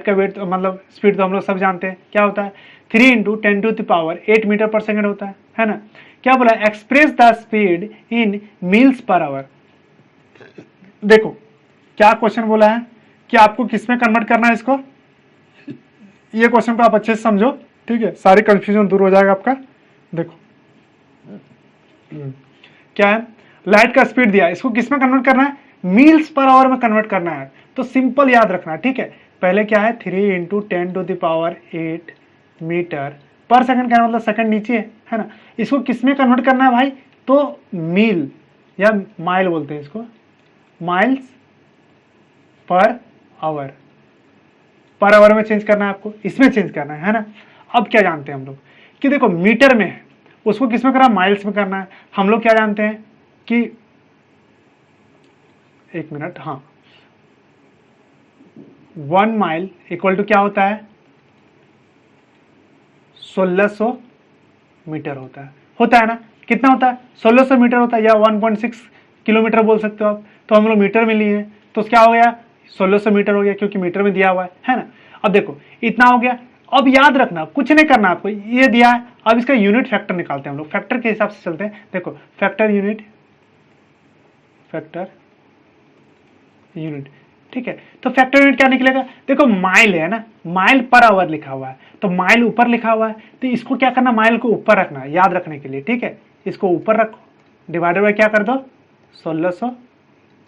का वेट मतलब स्पीड तो हम लोग सब जानते हैं क्या होता है, 3 into 10 to the power 8 metre per second होता है ना। क्या बोला, express the speed in miles per hour. देखो क्या क्वेश्चन बोला है कि आपको किस में कन्वर्ट करना है इसको, ये क्वेश्चन को आप अच्छे से समझो, ठीक है, सारी कंफ्यूजन दूर हो जाएगा आपका। देखो क्या है, लाइट का स्पीड दिया, इसको किस में कन्वर्ट करना है, मील्स पर आवर में कन्वर्ट करना है। तो सिंपल याद रखना, ठीक है, पहले क्या है 3 into 10 to the power 8 metre per second, का मतलब सेकंड नीचे है ना। इसको किस में कन्वर्ट करना है भाई, तो मील या माइल बोलते हैं इसको, माइल्स पर आवर में चेंज करना है आपको, इसमें चेंज करना है ना। अब क्या जानते हैं हम लोग कि देखो मीटर में है, उसको किस में करना है, माइल्स में करना है। हम लोग क्या जानते हैं कि, एक मिनट, हाँ, 1 माइल इक्वल टू क्या होता है, 1600 मीटर होता है ना, कितना होता है, 1600 मीटर होता है, या 1.6 किलोमीटर बोल सकते हो आप। तो हम लोग मीटर में लिए हैं तो क्या हो गया, 1600 मीटर हो गया, क्योंकि मीटर में दिया हुआ है ना। अब देखो इतना हो गया, अब याद रखना कुछ नहीं करना आपको, ये दिया है, अब इसका यूनिट फैक्टर निकालते हैं हम लोग, फैक्टर के हिसाब से चलते हैं। देखो फैक्टर यूनिट, ठीक है। तो फैक्टर यूनिट क्या निकलेगा, देखो माइल है ना, माइल पर आवर लिखा हुआ है, तो माइल ऊपर लिखा हुआ है, तो इसको क्या करना, माइल को ऊपर रखना है, याद रखने के लिए, ठीक है। इसको ऊपर रखो, डिवाइडेड बाय क्या कर दो, 1600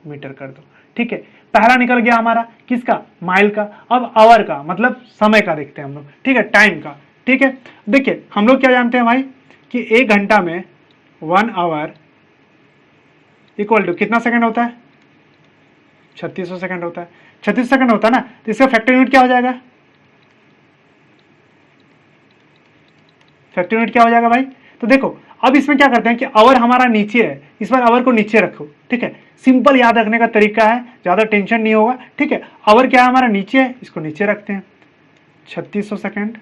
मीटर कर दो, ठीक है, पहला निकल गया हमारा किसका, माइल का। अब आवर का मतलब समय का देखते हैं हम लोग, ठीक है, टाइम का। ठीक है, देखिए हम लोग क्या जानते हैं भाई कि 1 घंटा में 1 आवर इक्वल टू कितना सेकंड होता है, 3600 सेकंड होता है। 36 सेकंड होता है ना, तो इसका फैक्टर यूनिट क्या हो जाएगा, फैक्टर यूनिट क्या हो जाएगा भाई। तो देखो अब इसमें क्या करते हैं कि आवर हमारा नीचे है, इस बार आवर को नीचे रखो, ठीक है, सिंपल याद रखने का तरीका है, ज्यादा टेंशन नहीं होगा। ठीक है, आवर क्या है हमारा नीचे है, इसको नीचे रखते हैं, 3600 सेकंड,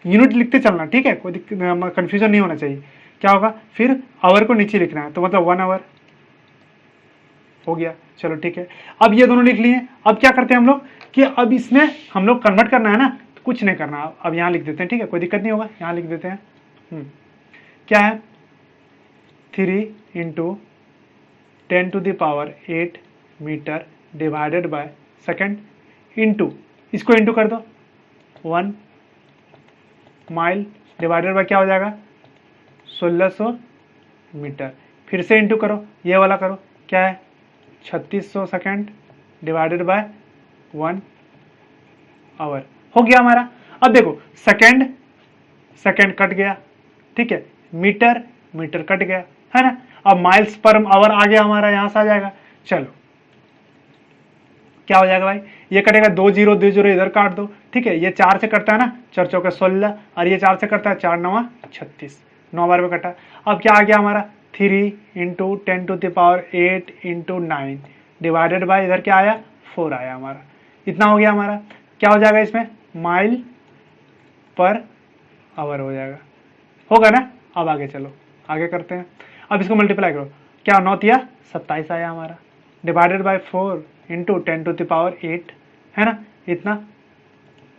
यूनिट लिखते चलना, ठीक है, कोई कंफ्यूजन नहीं होना चाहिए। क्या होगा फिर, आवर को नीचे लिखना है, तो मतलब 1 आवर हो गया। चलो ठीक है, अब ये दोनों लिख लिए। अब क्या करते हैं हम लोग कि अब इसमें हम लोग कन्वर्ट करना है ना, तो कुछ नहीं करना, अब यहाँ लिख देते हैं, ठीक है, कोई दिक्कत नहीं होगा, यहाँ लिख देते हैं। क्या है, 3 into 10⁸ metre divided by second into, इसको इंटू कर दो 1 माइल डिवाइडेड बाय क्या हो जाएगा 1600 मीटर, फिर से इंटू करो, ये वाला करो, क्या है 3600 सेकेंड डिवाइडेड बाय 1 आवर हो गया हमारा। अब देखो सेकेंड सेकेंड कट गया, ठीक है, मीटर मीटर कट गया, है ना। अब माइल्स पर आवर आ गया हमारा, यहां से आ जाएगा। चलो क्या हो जाएगा भाई, ये कटेगा 2 0 2 0 इधर काट दो, ठीक है, ये 4 से कटता है ना, 4 चौके 16 और ये 4 से कटता है, 4 9 36, 9 बार में कटा। अब क्या आ गया हमारा 3 इंटू 10⁸ इंटू 9 डिवाइडेड बाय इधर क्या आया 4 आया हमारा, इतना हो गया हमारा। क्या हो जाएगा इसमें माइल पर आवर हो जाएगा, होगा ना। अब आगे चलो, आगे करते हैं। अब इसको मल्टीप्लाई करो, क्या 9 तिया 27 आया हमारा, डिवाइडेड बाय 4 इंटू 10⁸, है ना, इतना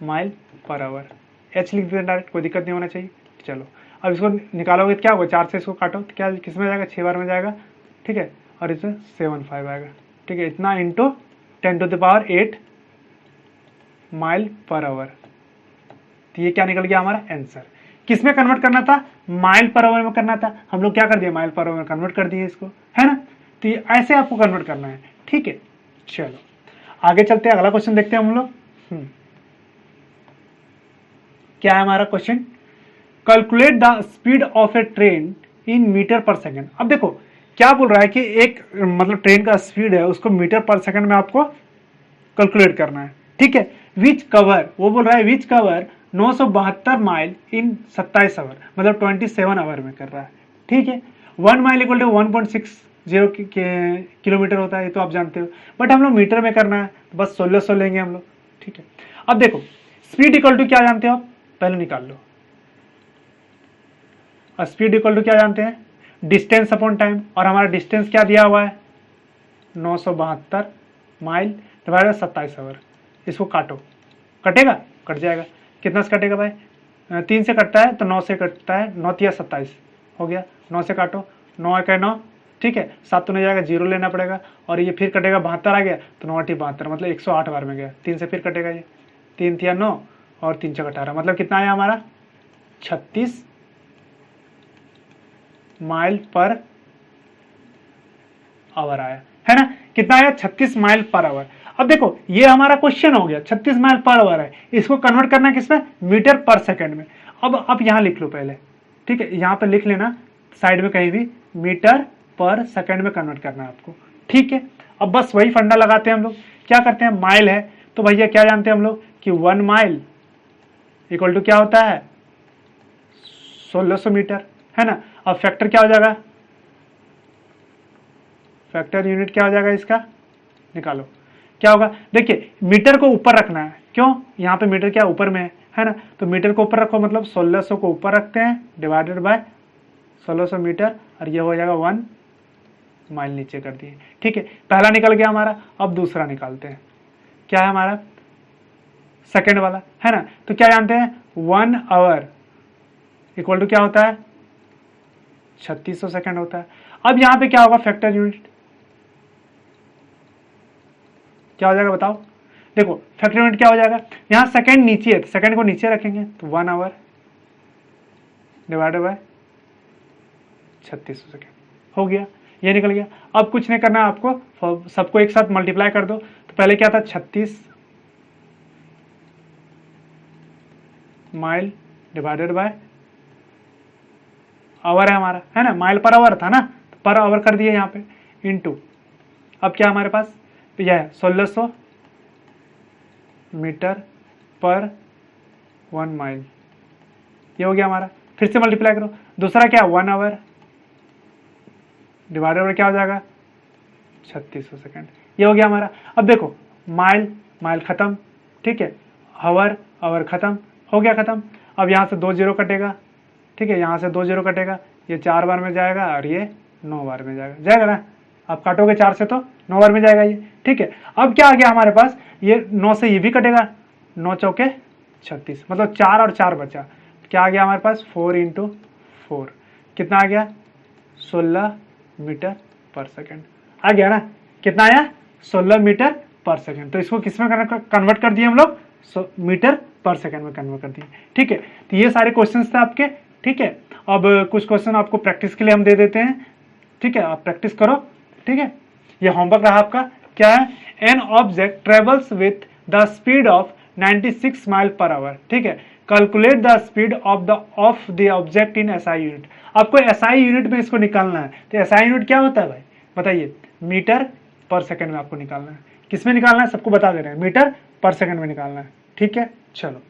माइल पर आवर। एच लिख देते डायरेक्ट, कोई दिक्कत नहीं होना चाहिए। चलो अब इसको निकालोगे तो क्या होगा, 4 से इसको काटो तो क्या किस में जाएगा 6 बार में जाएगा, ठीक है, और इसमें 75 आएगा, ठीक है, इतना इंटू 10⁸ माइल पर आवर। तो ये क्या निकल गया हमारा आंसर। किस में कन्वर्ट करना था, माइल पर आवर में करना था, हम लोग क्या कर दिए माइल पर आवर में कन्वर्ट कर दिए इसको, है ना। तो ये ऐसे आपको कन्वर्ट करना है, ठीक है। चलो आगे चलते हैं, अगला क्वेश्चन देखते हैं हम लोग। क्या है हमारा question, calculate the speed of a train in metre per second. अब देखो क्या बोल रहा है कि एक मतलब ट्रेन का स्पीड है, उसको मीटर पर सेकंड में आपको कैलकुलेट करना है, ठीक है। विच कवर, वो बोल रहा है विच कवर 972 माइल इन 27 आवर, मतलब 27 आवर में कर रहा है, ठीक है। 1 माइल इक्वल टू 1.60 किलोमीटर होता है, ये तो आप जानते हो, बट हम लोग मीटर में करना है, तो बस 1600 लेंगे हम लोग, ठीक है। अब देखो स्पीड इक्वल टू क्या जानते हो आप, पहले निकाल लो। स्पीड इक्वल टू क्या जानते हैं, डिस्टेंस अपॉन टाइम, और हमारा डिस्टेंस क्या दिया हुआ है 972 माइल डिवाइडेड 27 आवर। इसको काटो, कटेगा, कट जाएगा, कितना से कटेगा भाई 3 से कटता है, तो 9 से कटता है, 9 तिया 27 हो गया, 9 से काटो, 9 1 9, ठीक है, 7 तो नहीं जाएगा, 0 लेना पड़ेगा, और ये फिर कटेगा 72 आ गया, तो 9 8 72, मतलब 108 बार में गया, 3 से फिर कटेगा, ये 3 तिया 9 और 3 6 18, मतलब कितना आया हमारा 36 माइल पर आवर आया, है ना। कितना आया 36 माइल पर आवर। अब देखो ये हमारा क्वेश्चन हो गया, 36 माइल पर आवर है, इसको कन्वर्ट करना है किसमें, मीटर पर सेकंड में। अब आप यहाँ लिख लो पहले, ठीक है, यहाँ पे लिख लेना साइड में कहीं भी, मीटर पर सेकंड में कन्वर्ट करना है आपको, ठीक है। अब बस वही फंडा लगाते हैं हम लोग, क्या करते हैं, माइल है तो भैया क्या जानते हैं हम लोग कि 1 माइल इक्वल टू क्या होता है 1600 मीटर, है ना। अब फैक्टर क्या हो जाएगा, फैक्टर यूनिट क्या हो जाएगा इसका, निकालो क्या होगा। देखिए मीटर को ऊपर रखना है, क्यों, यहाँ पे मीटर क्या ऊपर में है ना, तो मीटर को ऊपर रखो, मतलब 1600 को ऊपर रखते हैं डिवाइडेड बाय 1600 मीटर, और ये हो जाएगा 1 माइल नीचे कर दिए, ठीक है। पहला निकल गया हमारा, अब दूसरा निकालते हैं, क्या है हमारा सेकेंड वाला, है ना। तो क्या जानते हैं 1 आवर इक्वल टू क्या होता है 3600 सेकंड होता है। अब यहां पे क्या होगा फैक्टर यूनिट, क्या हो जाएगा बताओ, देखो फैक्टर यूनिट क्या हो जाएगा, यहां सेकंड नीचे है, तो सेकंड को नीचे रखेंगे, तो 1 आवर डिवाइडेड बाय 3600 सेकंड हो गया। ये निकल गया। अब कुछ नहीं करना है आपको, सबको एक साथ मल्टीप्लाई कर दो। तो पहले क्या था 36 माइल डिवाइडेड बाय आवर है हमारा, है ना, माइल पर आवर था ना, तो पर आवर कर दिए यहाँ पे, इनटू अब क्या हमारे पास यह है 1600 मीटर पर 1 माइल, ये हो गया हमारा। फिर से मल्टीप्लाई करो, दूसरा क्या 1 आवर डिवाइडेड बाय क्या हो जाएगा 3600 सेकेंड, ये हो गया हमारा। अब देखो माइल माइल खत्म, ठीक है, आवर आवर खत्म, हो गया खत्म। अब यहाँ से 2 जीरो कटेगा, ठीक है, यहाँ से 2 जीरो कटेगा, ये 4 बार में जाएगा और ये 9 बार में जाएगा, जाएगा ना, आप काटोगे 4 से तो 9 बार में जाएगा ये, ठीक है। अब क्या आ गया हमारे पास, ये 9 से ये भी कटेगा, 9 चौके 36, मतलब 4 और 4 बचा, क्या आ गया हमारे पास 4 इंटू 4, कितना आ गया 16 मीटर पर सेकेंड, आ गया ना, कितना आया 16 मीटर पर सेकेंड। तो इसको किस में कन्वर्ट कर दिए हम लोग, मीटर पर सेकेंड में कन्वर्ट कर दिए, ठीक है। तो ये सारे क्वेश्चन थे आपके, ठीक है। अब कुछ क्वेश्चन आपको प्रैक्टिस के लिए हम दे देते हैं, ठीक है, आप प्रैक्टिस करो, ठीक है। ये होमवर्क रहा आपका, क्या है, an object travels with the speed of 96 mile per hour, ठीक है, calculate the speed of the object in SI unit. आपको एसआई यूनिट में इसको निकालना है। तो एसआई यूनिट क्या होता है भाई, बताइए, मीटर पर सेकंड में आपको निकालना है। किसमें निकालना है, सबको बता दे रहे हैं, मीटर पर सेकंड में निकालना है, ठीक है। चलो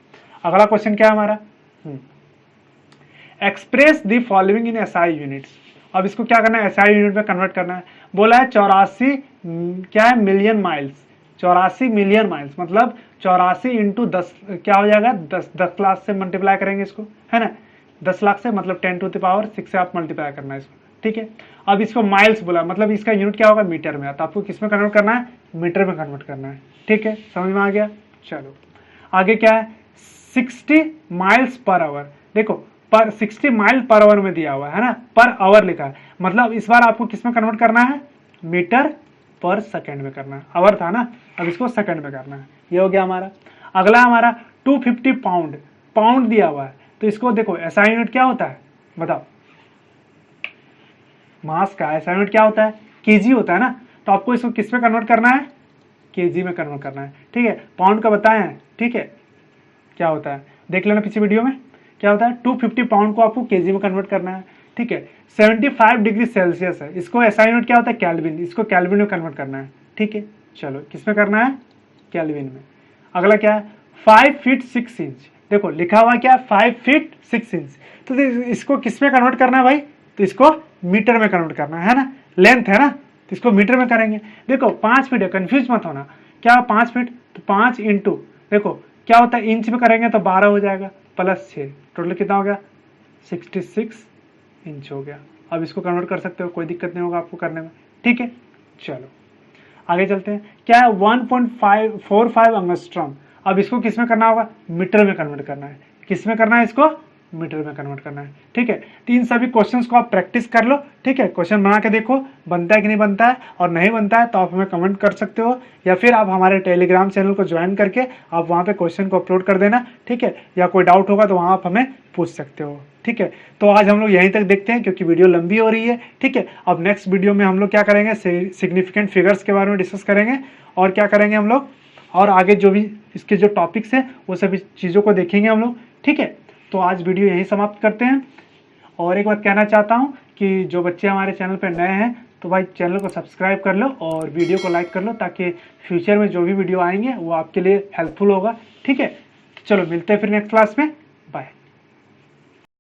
अगला क्वेश्चन क्या है हमारा, express the following in SI units. अब इसको क्या करना है, एसआई यूनिट में कन्वर्ट करना है। बोला है 84 क्या है मिलियन माइल्स, 84 मिलियन माइल्स, मतलब 84 इंटू 10 क्या हो जाएगा 10 लाख से मल्टीप्लाई करेंगे इसको, है ना, 10 लाख से मतलब 10 टू द पावर 6 से आप मल्टीप्लाई करना है इसको, ठीक है। अब इसको माइल्स बोला, मतलब इसका यूनिट क्या होगा मीटर में, तो आपको किस में कन्वर्ट करना है, मीटर में कन्वर्ट करना है, ठीक है, समझ में आ गया। चलो आगे क्या है, 60 माइल्स पर आवर, देखो पर 60 माइल पर आवर में दिया हुआ है ना, पर आवर लिखा है, मतलब इस बार आपको किस में कन्वर्ट करना है, मीटर पर सेकंड में करना है, आवर था ना, अब इसको सेकंड में करना है, ये हो गया हमारा। अगला हमारा 250 पाउंड, पाउंड दिया हुआ है, तो इसको देखो एसआई यूनिट क्या होता है, बताओ, मास का एसआई यूनिट क्या होता है, केजी होता है ना, तो आपको इसको किस में कन्वर्ट करना है, केजी में कन्वर्ट करना है, ठीक है। पाउंड का बताए हैं, ठीक है, क्या होता है देख लेना पीछे वीडियो में, क्या होता है 250 पाउंड को आपको केजी में कन्वर्ट करना है, ठीक है। 75 डिग्री सेल्सियस है, इसको एसआई यूनिट क्या होता है, केल्विन, इसको केल्विन में कन्वर्ट करना है, ठीक है। चलो किस में करना है, केल्विन में। अगला क्या है 5 फीट 6 इंच, देखो लिखा हुआ क्या 5 फीट 6 इंच, तो इसको किस में कन्वर्ट करना है भाई, तो इसको मीटर में कन्वर्ट करना है ना, लेंथ है ना, तो इसको मीटर में करेंगे। देखो 5 फीट है, कंफ्यूज मत होना, क्या 5 फीट, तो 5 इंटू देखो क्या होता है इंच में करेंगे तो 12 हो जाएगा, प्लस 6, टोटल कितना हो गया 66 इंच हो गया। अब इसको कन्वर्ट कर सकते हो, कोई दिक्कत नहीं होगा आपको करने में, ठीक है। चलो आगे चलते हैं, क्या है 1.45 एंगस्ट्रॉम। अब इसको किस में करना होगा, मीटर में कन्वर्ट करना है, किस में करना है इसको, मीटर में कन्वर्ट करना है, ठीक है। तो इन सभी क्वेश्चंस को आप प्रैक्टिस कर लो, ठीक है, क्वेश्चन बना के देखो बनता है कि नहीं बनता है, और नहीं बनता है तो आप हमें कमेंट कर सकते हो, या फिर आप हमारे टेलीग्राम चैनल को ज्वाइन करके आप वहाँ पे क्वेश्चन को अपलोड कर देना, ठीक है, या कोई डाउट होगा तो वहाँ आप हमें पूछ सकते हो, ठीक है। तो आज हम लोग यहीं तक देखते हैं क्योंकि वीडियो लंबी हो रही है, ठीक है। अब नेक्स्ट वीडियो में हम लोग क्या करेंगे, सिग्निफिकेंट फिगर्स के बारे में डिस्कस करेंगे, और क्या करेंगे हम लोग, और आगे जो भी इसके जो टॉपिक्स हैं वो सभी चीज़ों को देखेंगे हम लोग, ठीक है। तो आज वीडियो यहीं समाप्त करते हैं। और एक बात कहना चाहता हूँ कि जो बच्चे हमारे चैनल पर नए हैं तो भाई चैनल को सब्सक्राइब कर लो और वीडियो को लाइक कर लो, ताकि फ्यूचर में जो भी वीडियो आएंगे वो आपके लिए हेल्पफुल होगा, ठीक है। चलो मिलते हैं फिर नेक्स्ट क्लास में, बाय।